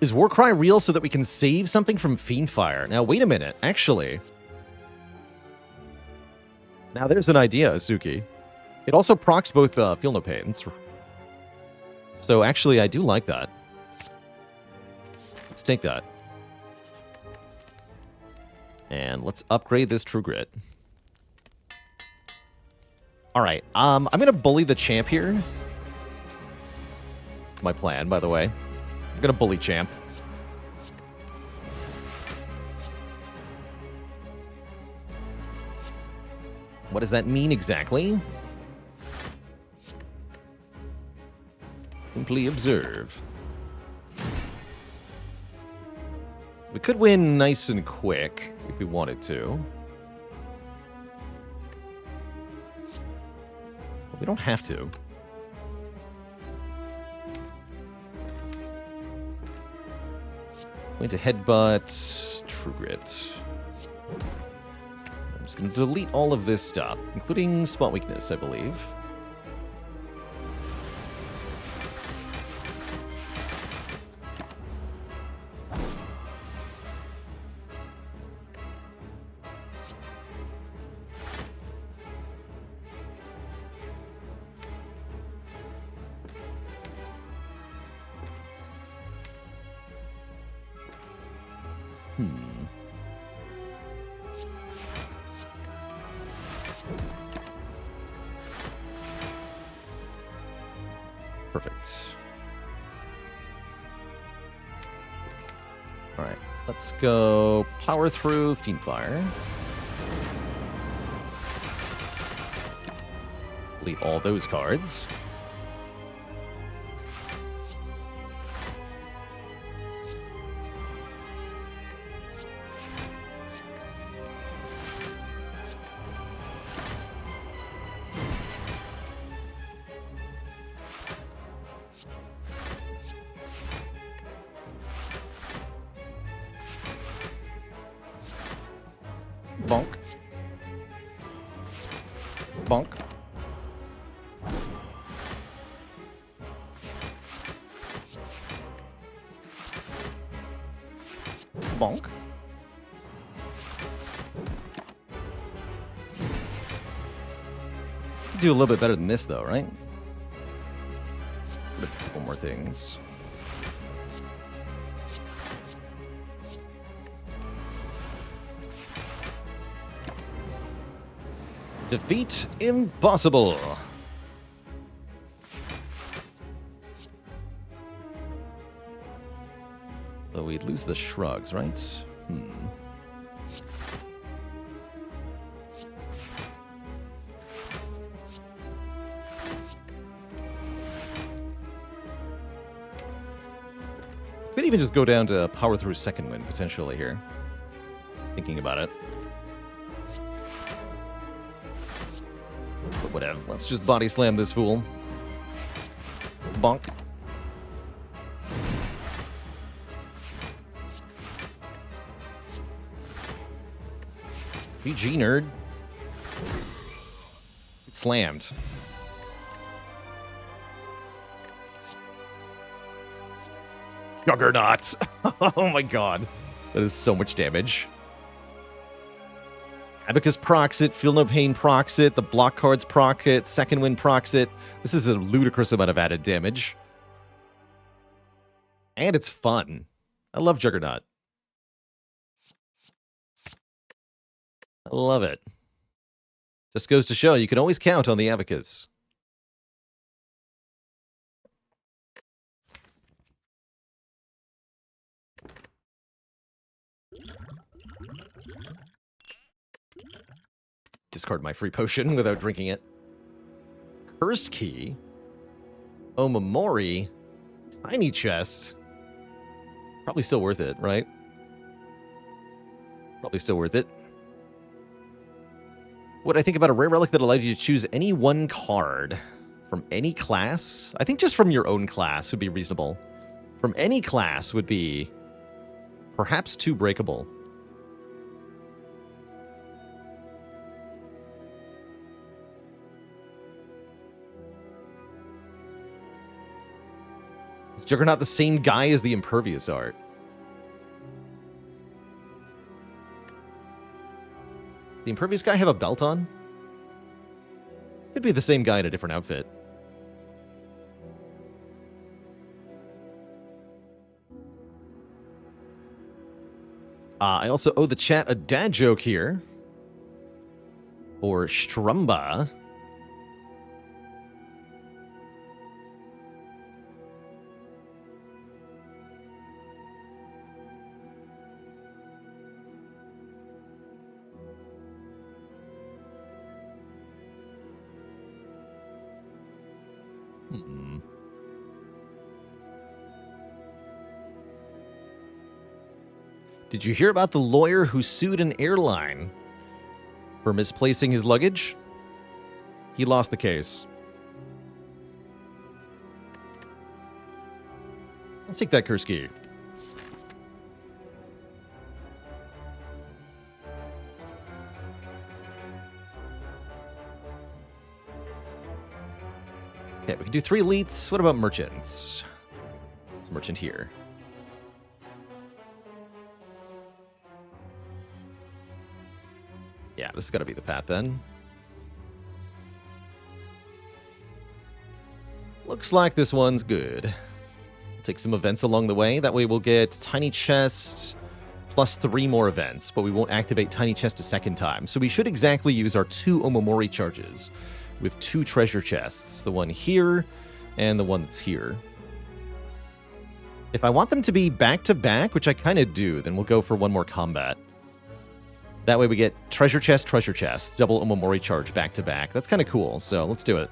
Is Warcry real so that we can save something from Fiendfire? Now, wait a minute. Actually. Now, there's an idea, Azuki. It also procs both Feel No Pains. So, actually, I do like that. Let's take that. And let's upgrade this True Grit. Alright, I'm going to bully the champ here. My plan, by the way. I'm going to bully champ. What does that mean exactly? Simply observe. We could win nice and quick if we wanted to. But we don't have to. Going to Headbutt, True Grit. I'm just going to delete all of this stuff, including Spot Weakness, I believe. Perfect. Alright, let's go power through Fiendfire. Delete all those cards. Bonk. Bonk. Bonk. Do a little bit better than this, though, right? A couple more things. Defeat impossible. Though we'd lose the shrugs, right? Could even just go down to power through second wind, potentially, here. Thinking about it. But whatever, let's just body slam this fool. Bonk. GG, nerd. It slammed. Juggernaut! Oh my god. That is so much damage. Abacus procs it, Feel No Pain procs it, the block cards proc it, Second Wind procs it. This is a ludicrous amount of added damage. And it's fun. I love Juggernaut. I love it. Just goes to show you can always count on the Abacus. Discard my free potion without drinking it. Cursed Key. Omamori. Tiny Chest. Probably still worth it, right? Probably still worth it. What I think about a rare relic that allowed you to choose any one card from any class? I think just from your own class would be reasonable. From any class would be perhaps too breakable. Is Juggernaut the same guy as the Impervious art? Does the Impervious guy have a belt on? Could be the same guy in a different outfit. I also owe the chat a dad joke here. For Strumba. Did you hear about the lawyer who sued an airline for misplacing his luggage? He lost the case. Let's take that curse key. Okay, we can do 3 elites. What about merchants? It's a merchant here. Yeah, this is gotta be the path then. Looks like this one's good. Take some events along the way. That way we'll get Tiny Chest, plus 3 more events, but we won't activate Tiny Chest a second time. So we should exactly use our 2 Omomori charges with 2 treasure chests, the one here and the one that's here. If I want them to be back-to-back, which I kind of do, then we'll go for 1 more combat. That way we get treasure chest, double Omomori charge back-to-back. That's kind of cool, so let's do it.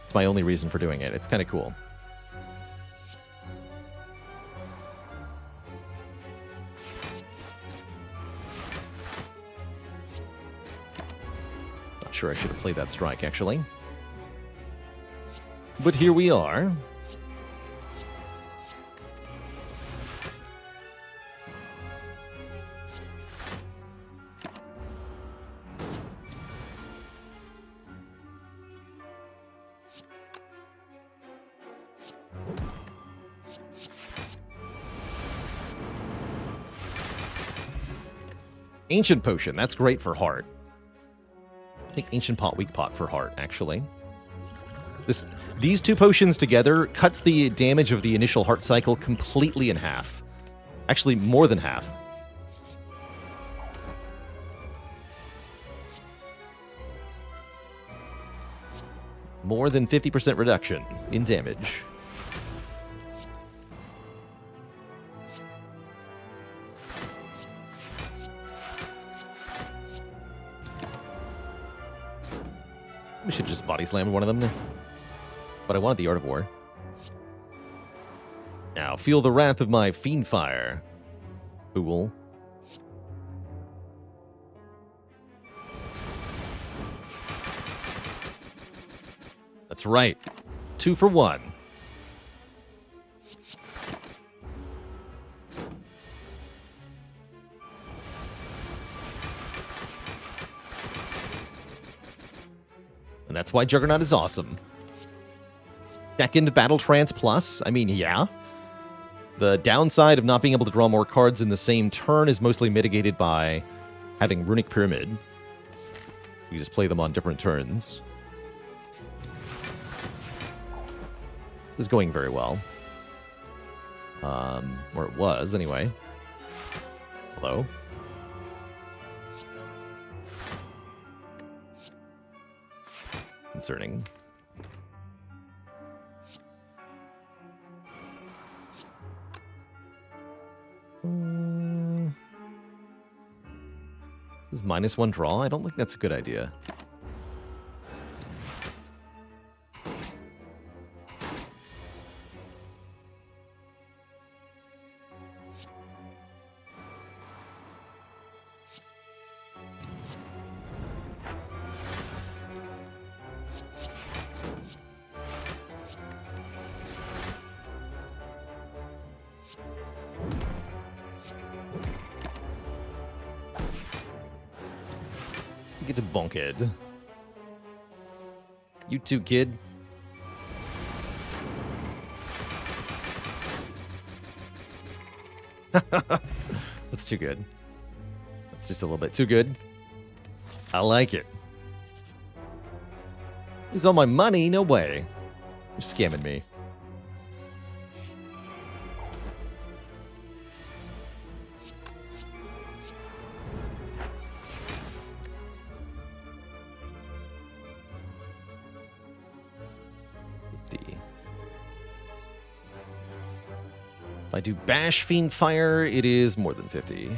It's my only reason for doing it. It's kind of cool. Not sure I should have played that strike, actually. But here we are. Ancient Potion, that's great for Heart. I think Ancient Pot, Weak Pot for Heart, actually. These 2 potions together cuts the damage of the initial Heart cycle completely in half. Actually, more than half. More than 50% reduction in damage. We should just body slam one of them. But I wanted the Art of War. Now, feel the wrath of my Fiend Fire. Fool. That's right. 2 for 1. And that's why Juggernaut is awesome. Second Battle Trance Plus. I mean, yeah. The downside of not being able to draw more cards in the same turn is mostly mitigated by having Runic Pyramid. We just play them on different turns. This is going very well. Or it was, anyway. Hello. Concerning. This is -1 draw? I don't think that's a good idea. Get to bonked. You too, kid. That's too good. That's just a little bit too good. I like it. Use all my money? No way. You're scamming me. If I do Bash Fiend Fire, it is more than 50.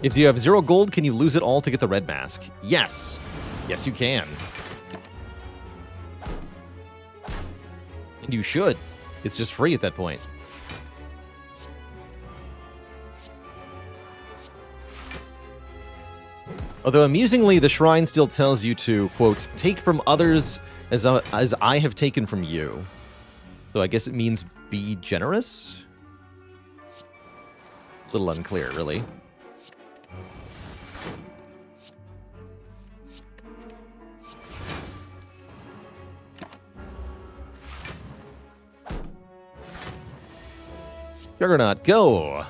If you have 0 gold, can you lose it all to get the red mask? Yes. Yes, you can. And you should. It's just free at that point. Although amusingly, the shrine still tells you to, quote, take from others as I have taken from you. So I guess it means be generous? A little unclear, really. Juggernaut, go!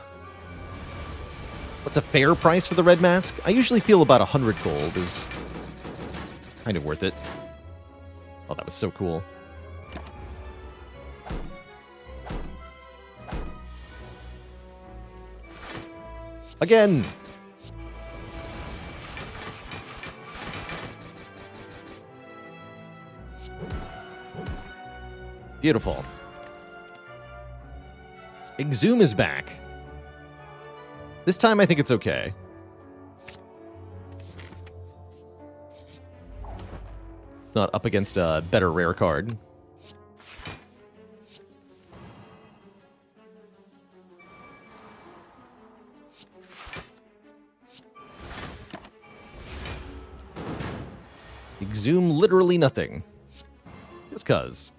What's a fair price for the red mask? I usually feel about 100 gold is kind of worth it. Oh, that was so cool. Again! Beautiful. Exhume is back. This time I think it's okay. Not up against a better rare card. Exhume literally nothing. Just cuz.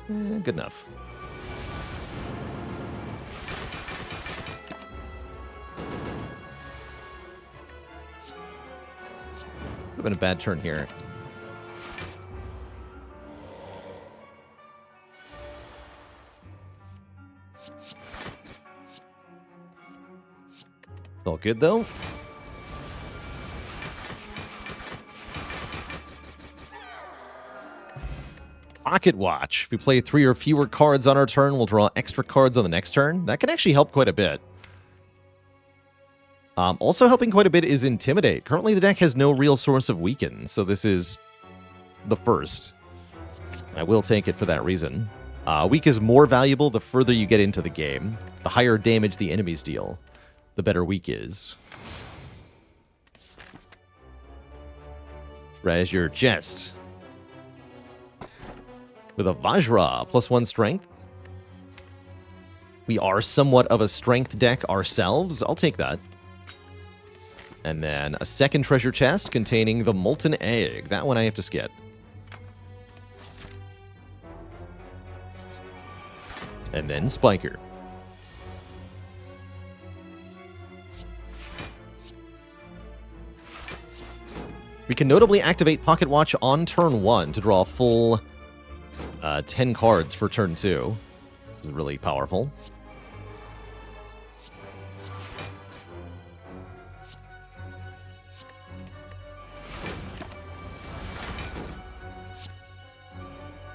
Good enough. Would have been a bad turn here. It's all good though. Pocket Watch. If we play 3 or fewer cards on our turn, we'll draw extra cards on the next turn. That can actually help quite a bit. Also helping quite a bit is Intimidate. Currently, the deck has no real source of weaken, so this is the first. I will take it for that reason. Weak is more valuable the further you get into the game. The higher damage the enemies deal, the better weak is. Treasure Chest. With a Vajra, +1 strength. We are somewhat of a strength deck ourselves. I'll take that. And then a second treasure chest containing the Molten Egg. That one I have to skip. And then Spiker. We can notably activate Pocket Watch on turn 1 to draw a full 10 cards for turn 2. This is really powerful.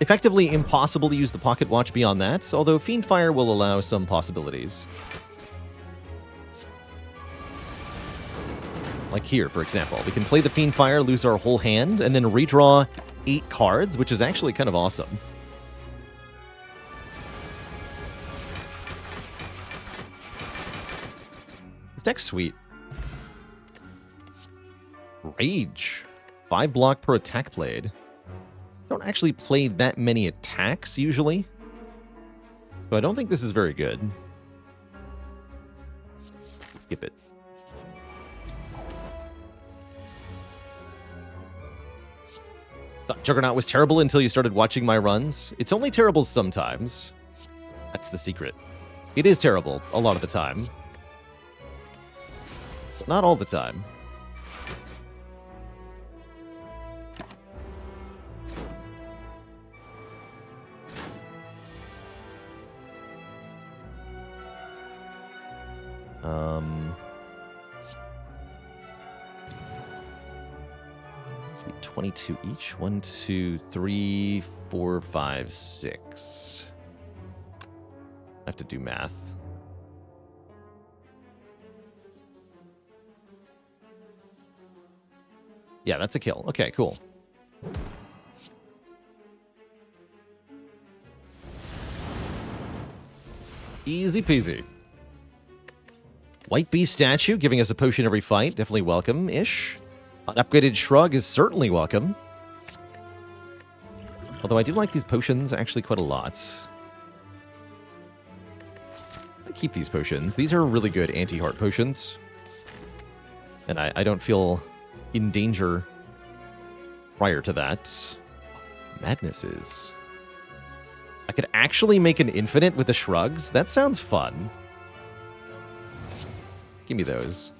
Effectively impossible to use the Pocket Watch beyond that, although Fiendfire will allow some possibilities. Like here, for example. We can play the Fiendfire, lose our whole hand, and then redraw 8 cards, which is actually kind of awesome. This deck's sweet. Rage. 5 block per attack played. Don't actually play that many attacks, usually. So I don't think this is very good. Skip it. Thought Juggernaut was terrible until you started watching my runs. It's only terrible sometimes. That's the secret. It is terrible a lot of the time. But not all the time. Let's be 22 each. 1, 2, 3, 4, 5, 6. I have to do math. Yeah, that's a kill. Okay, cool. Easy peasy. White Beast statue giving us a potion every fight. Definitely welcome-ish. An upgraded shrug is certainly welcome. Although I do like these potions actually quite a lot. I keep these potions. These are really good anti-heart potions. And I don't feel in danger prior to that. Madnesses. I could actually make an infinite with the shrugs? That sounds fun. Give me those.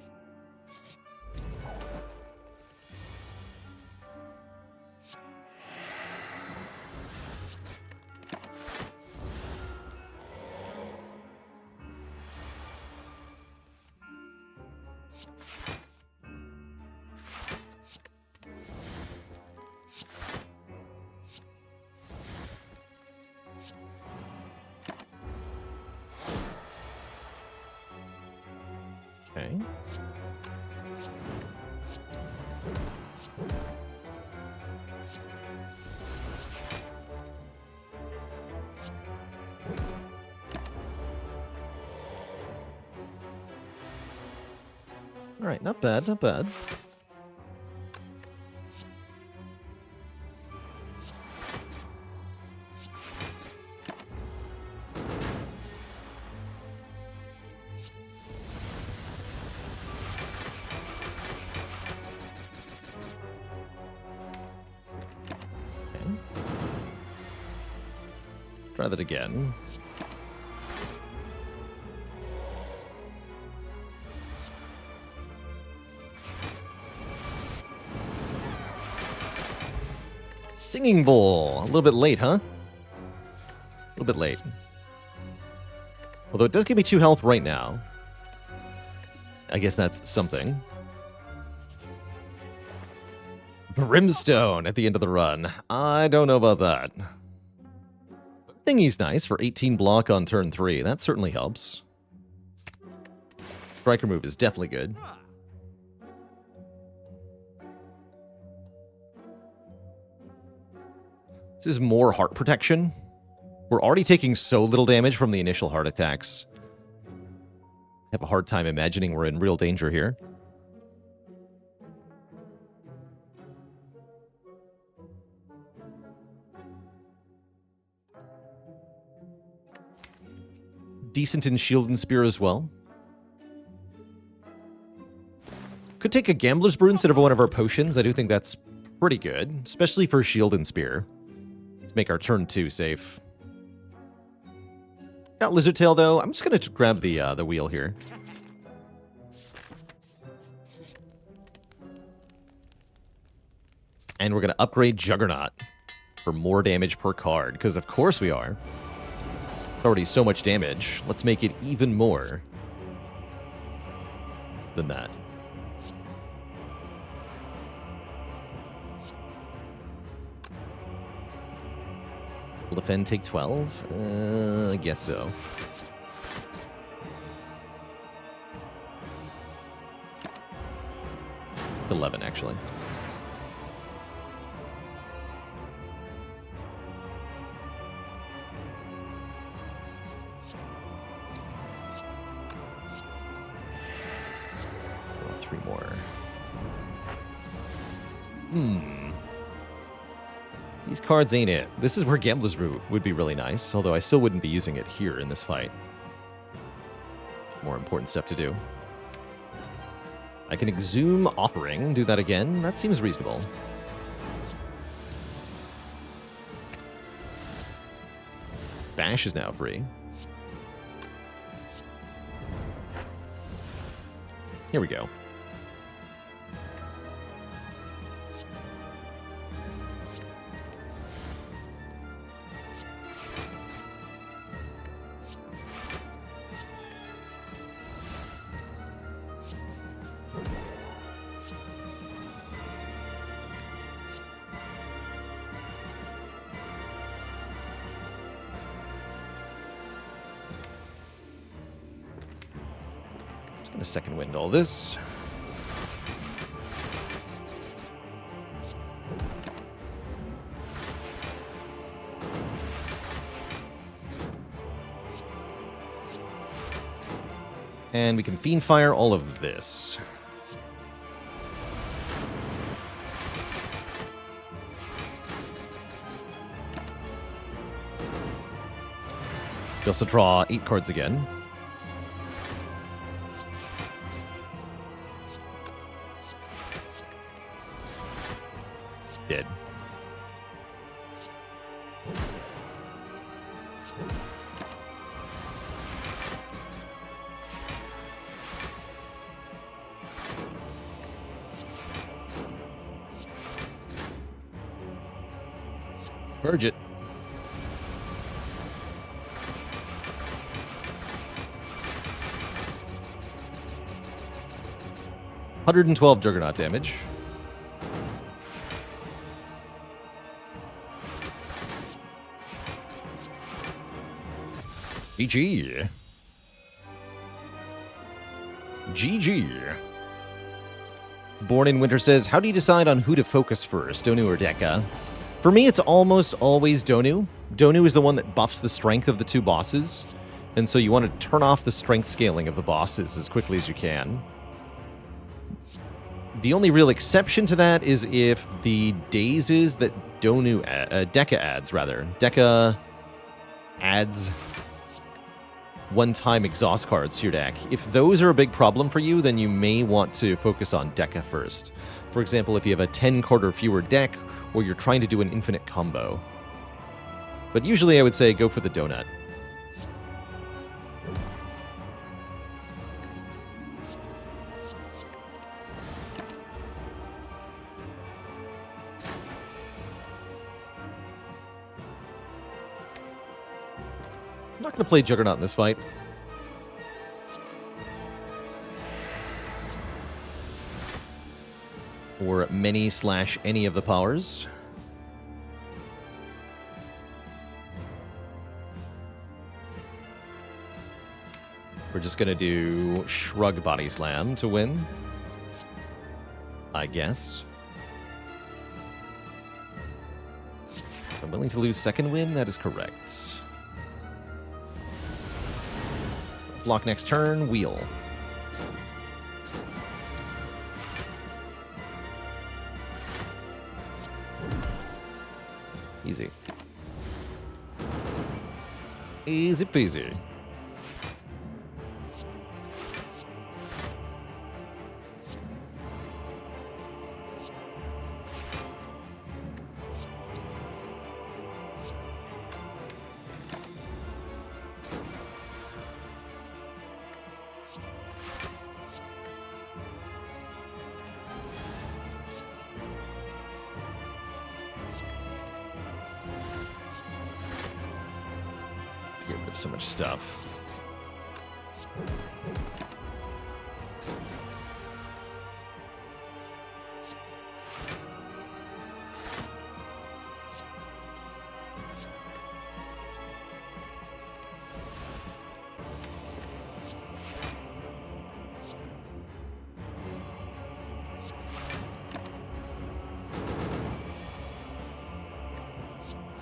Okay. All right, not bad, not bad. Okay. Try that again. Singing Bowl. A little bit late, huh? A little bit late. Although it does give me 2 health right now. I guess that's something. Brimstone at the end of the run. I don't know about that. Thingy's nice for 18 block on turn 3. That certainly helps. Striker move is definitely good. This is more heart protection. We're already taking so little damage from the initial heart attacks. I have a hard time imagining we're in real danger here. Decent in Shield and Spear as well. Could take a Gambler's Brew instead of one of our potions. I do think that's pretty good, especially for Shield and Spear. Let's make our turn 2 safe. Got Lizard Tail, though. I'm just going to grab the wheel here. And we're going to upgrade Juggernaut for more damage per card, because of course we are. It's already so much damage. Let's make it even more than that. Will defend take 12? I guess so. $11, actually. Well, 3 more. These cards ain't it. This is where Gambler's Brew would be really nice, although I still wouldn't be using it here in this fight. More important stuff to do. I can Exhume Offering, do that again. That seems reasonable. Bash is now free. Here we go. Gonna second wind all this. And we can Fiend Fire all of this. We also draw 8 cards again. Dead. Purge it. 112 Juggernaut damage. GG. GG. Born in Winter says, how do you decide on who to focus first, Donu or Dekka? For me, it's almost always Donu. Donu is the one that buffs the strength of the two bosses, and so you want to turn off the strength scaling of the bosses as quickly as you can. The only real exception to that is if the dazes that Dekka adds, rather. Dekka adds one-time exhaust cards to your deck. If those are a big problem for you, then you may want to focus on Dekka first. For example, if you have a 10-card or fewer deck, or you're trying to do an infinite combo. But usually I would say go for the donut. I'm not going to play Juggernaut in this fight. Or many/any of the powers. We're just going to do Shrug Body Slam to win, I guess. I'm willing to lose second win, that is correct. Block next turn, wheel. Easy. Easy peasy. Get rid of so much stuff.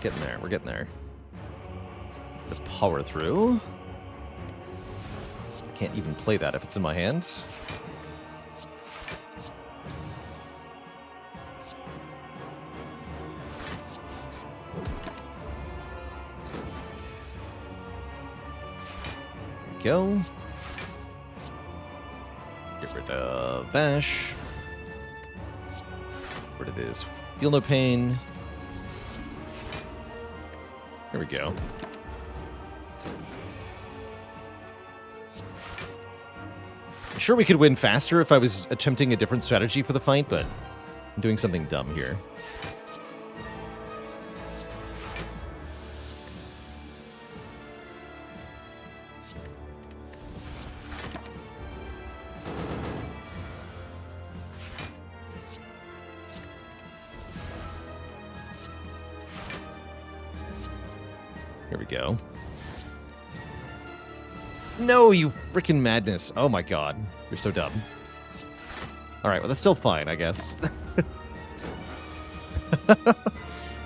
Getting there, we're getting there. Let's power through. I can't even play that if it's in my hands. Go. Get rid of Vash. Where it is. Feel no pain. There we go. Sure, we could win faster if I was attempting a different strategy for the fight, but I'm doing something dumb here. Here we go. No, you freaking madness. Oh my god. You're so dumb. Alright, well that's still fine, I guess.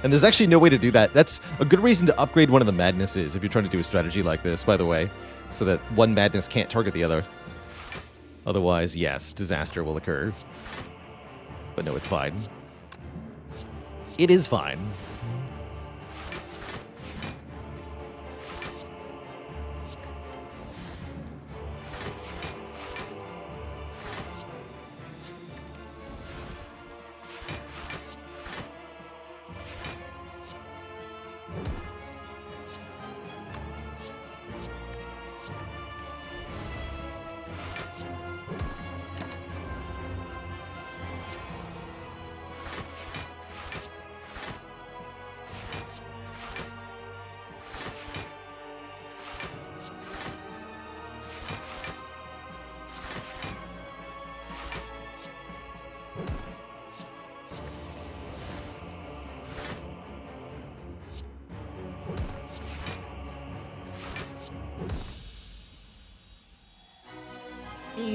And there's actually no way to do that. That's a good reason to upgrade one of the madnesses if you're trying to do a strategy like this, by the way. So that one madness can't target the other. Otherwise, yes, disaster will occur. But no, it's fine. It is fine.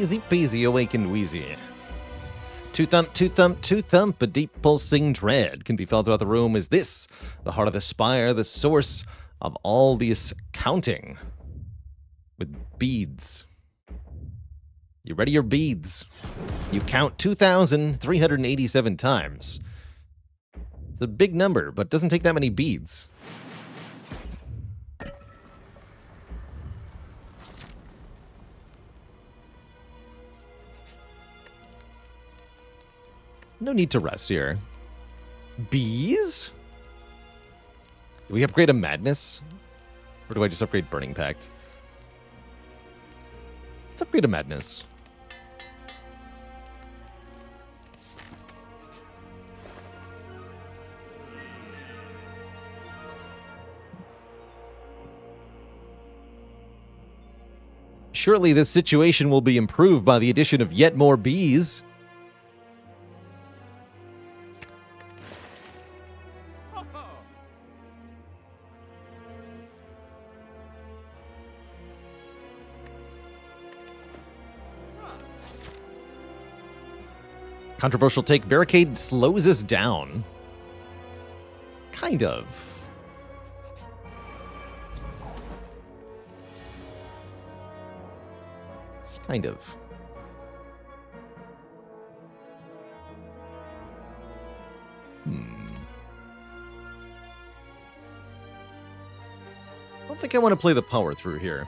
Easy peasy, awakened wheezy. Two thump, a deep pulsing dread can be felt throughout the room. Is this the heart of the spire, the source of all this counting? With beads. You ready your beads? You count 2,387 times. It's a big number, but it doesn't take that many beads. No need to rest here. Bees? Do we upgrade a Madness? Or do I just upgrade Burning Pact? Let's upgrade a Madness. Surely this situation will be improved by the addition of yet more bees. Controversial take, Barricade slows us down. Kind of. Kind of. I don't think I want to play the power through here.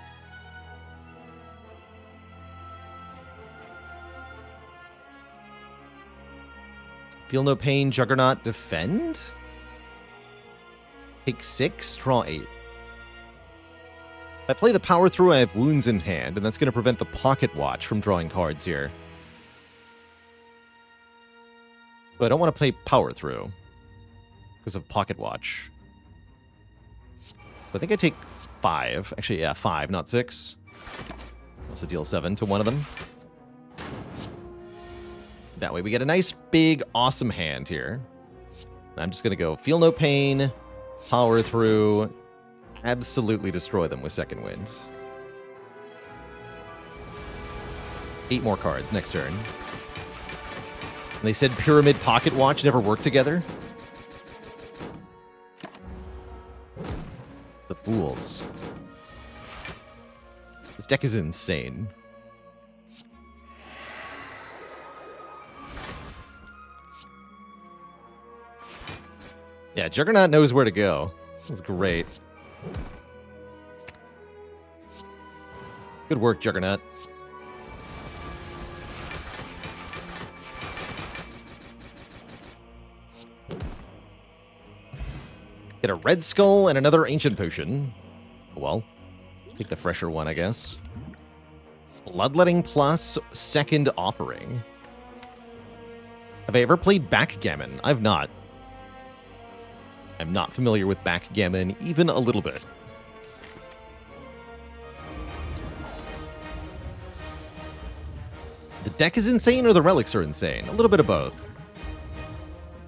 Feel no pain, Juggernaut, defend? Take 6, draw 8. If I play the power through, I have wounds in hand, and that's going to prevent the Pocket Watch from drawing cards here. So I don't want to play power through because of Pocket Watch. So I think I take 5. Actually, yeah, 5, not 6. Also deal 7 to one of them. That way we get a nice, big, awesome hand here. I'm just going to go Feel No Pain, Power Through, absolutely destroy them with Second Wind. 8 more cards next turn. And they said Pyramid Pocket Watch never worked together? The fools. This deck is insane. Yeah, Juggernaut knows where to go. This is great. Good work, Juggernaut. Get a Red Skull and another Ancient Potion. Well, take the fresher one, I guess. Bloodletting plus Second Offering. Have I ever played Backgammon? I've not. I'm not familiar with Backgammon even a little bit. The deck is insane or the relics are insane? A little bit of both.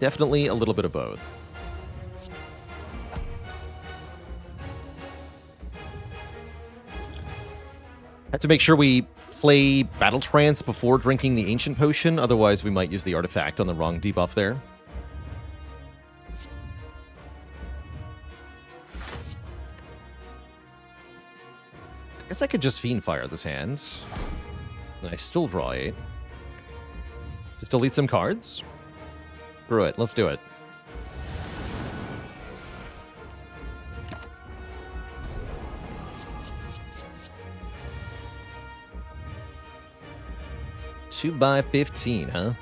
Definitely a little bit of both. Have to make sure we play Battle Trance before drinking the Ancient Potion, otherwise we might use the artifact on the wrong debuff there. I guess I could just Fiend Fire this hand. And I still draw 8. Just delete some cards? Screw it, let's do it. Two by 15, huh?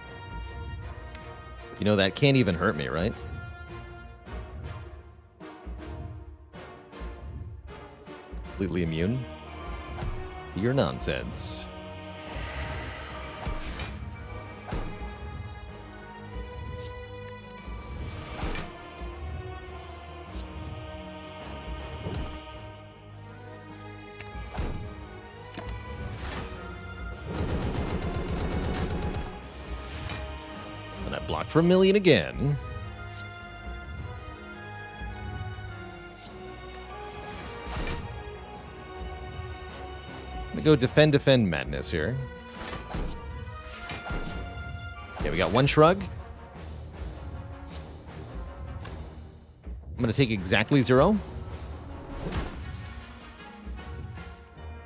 You know, that can't even hurt me, right? Completely immune to your nonsense. And I block for a million again. I'm gonna go defend Madness here. Okay, we got one shrug. I'm going to take exactly 0.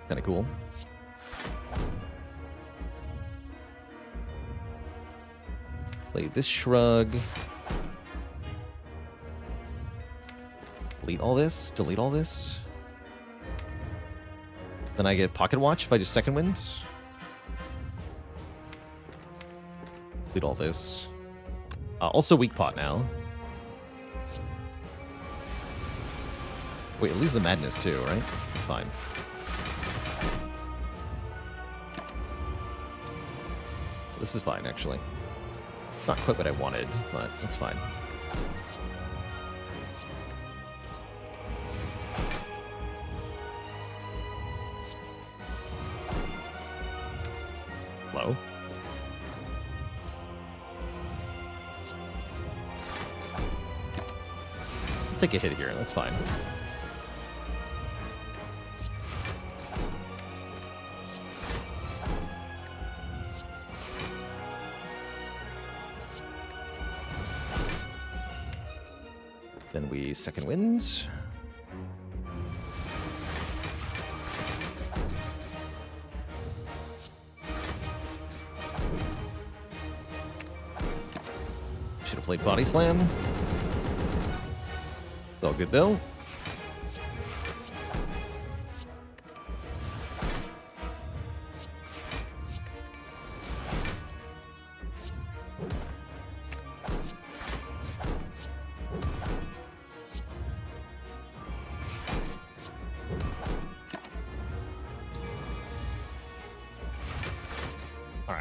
Kind of cool. Play this shrug. Delete all this. Delete all this. Then I get Pocket Watch if I just second wind. Delete all this. Also weak pot now. Wait, it loses the madness too, right? That's fine. This is fine, actually. Not quite what I wanted, but that's fine. Low. I'll take a hit here, that's fine. Then we second wind. Should have played Body Slam. It's all good though.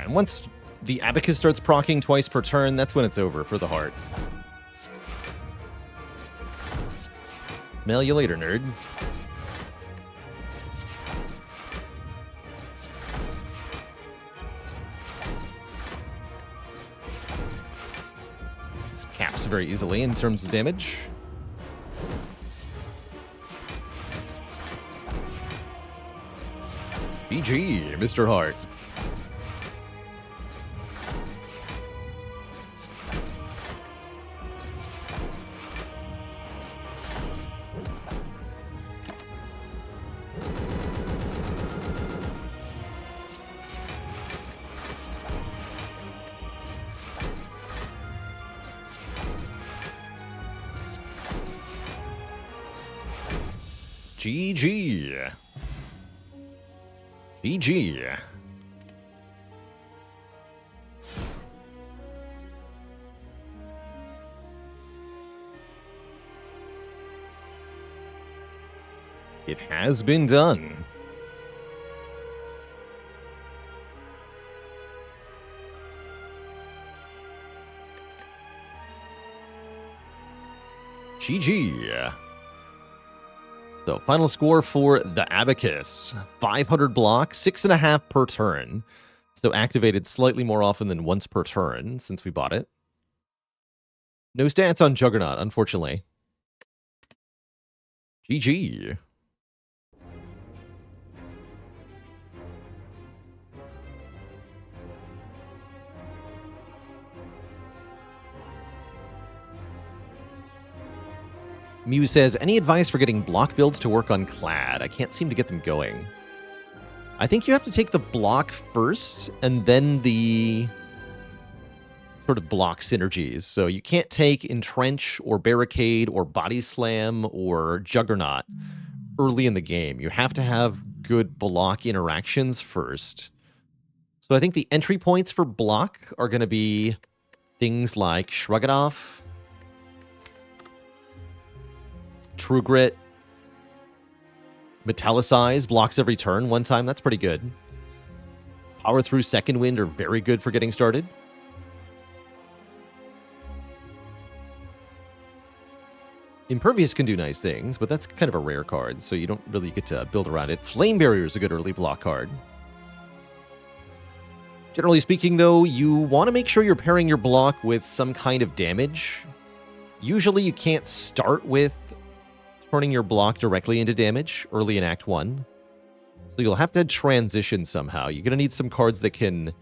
And once the Abacus starts proccing twice per turn, that's when it's over for the heart. Mail you later, nerd. Caps very easily in terms of damage. BG, Mr. Hart. GG. GG. It has been done. GG. So, final score for the Abacus. 500 block, 6.5 per turn. So, activated slightly more often than once per turn since we bought it. No stats on Juggernaut, unfortunately. GG. Mew says, any advice for getting block builds to work on Clad? I can't seem to get them going. I think you have to take the block first, and then the sort of block synergies. So you can't take Entrench, or Barricade, or Body Slam, or Juggernaut early in the game. You have to have good block interactions first. So I think the entry points for block are going to be things like Shrug It Off, True Grit, Metallicize, blocks every turn one time. That's pretty good. Power Through, Second Wind are very good for getting started. Impervious can do nice things, but that's kind of a rare card, so you don't really get to build around it. Flame Barrier is a good early block card. Generally speaking, though, you want to make sure you're pairing your block with some kind of damage. Usually you can't start with turning your block directly into damage early in Act 1. So you'll have to transition somehow. You're going to need some cards that can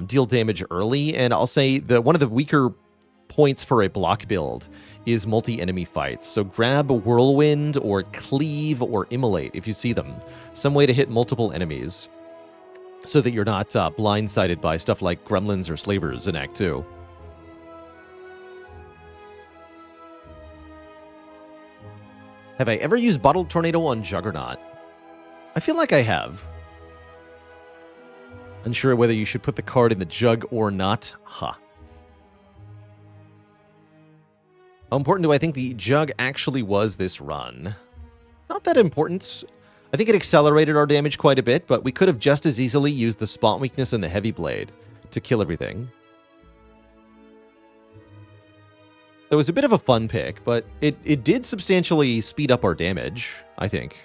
deal damage early, and I'll say that one of the weaker points for a block build is multi-enemy fights. So grab Whirlwind or Cleave or Immolate if you see them. Some way to hit multiple enemies so that you're not blindsided by stuff like gremlins or slavers in Act 2. Have I ever used Bottled Tornado on Juggernaut? I feel like I have. Unsure whether you should put the card in the jug or not. Huh. How important do I think the jug actually was this run? Not that important. I think it accelerated our damage quite a bit, but we could have just as easily used the spot weakness and the heavy blade to kill everything. So it was a bit of a fun pick, but it did substantially speed up our damage, I think.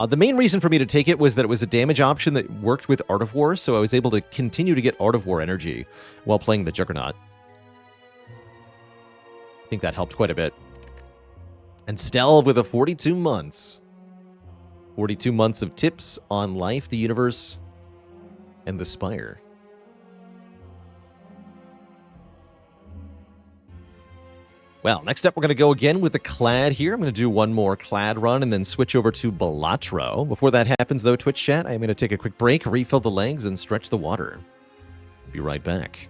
The main reason for me to take it was that it was a damage option that worked with Art of War, so I was able to continue to get Art of War energy while playing the Juggernaut. I think that helped quite a bit. And Stelv with a 42 months. 42 months of tips on life, the universe, and the Spire. Well, next up, we're going to go again with the Clad here. I'm going to do one more Clad run and then switch over to Balatro. Before that happens, though, Twitch chat, I'm going to take a quick break, refill the legs, and stretch the water. Be right back.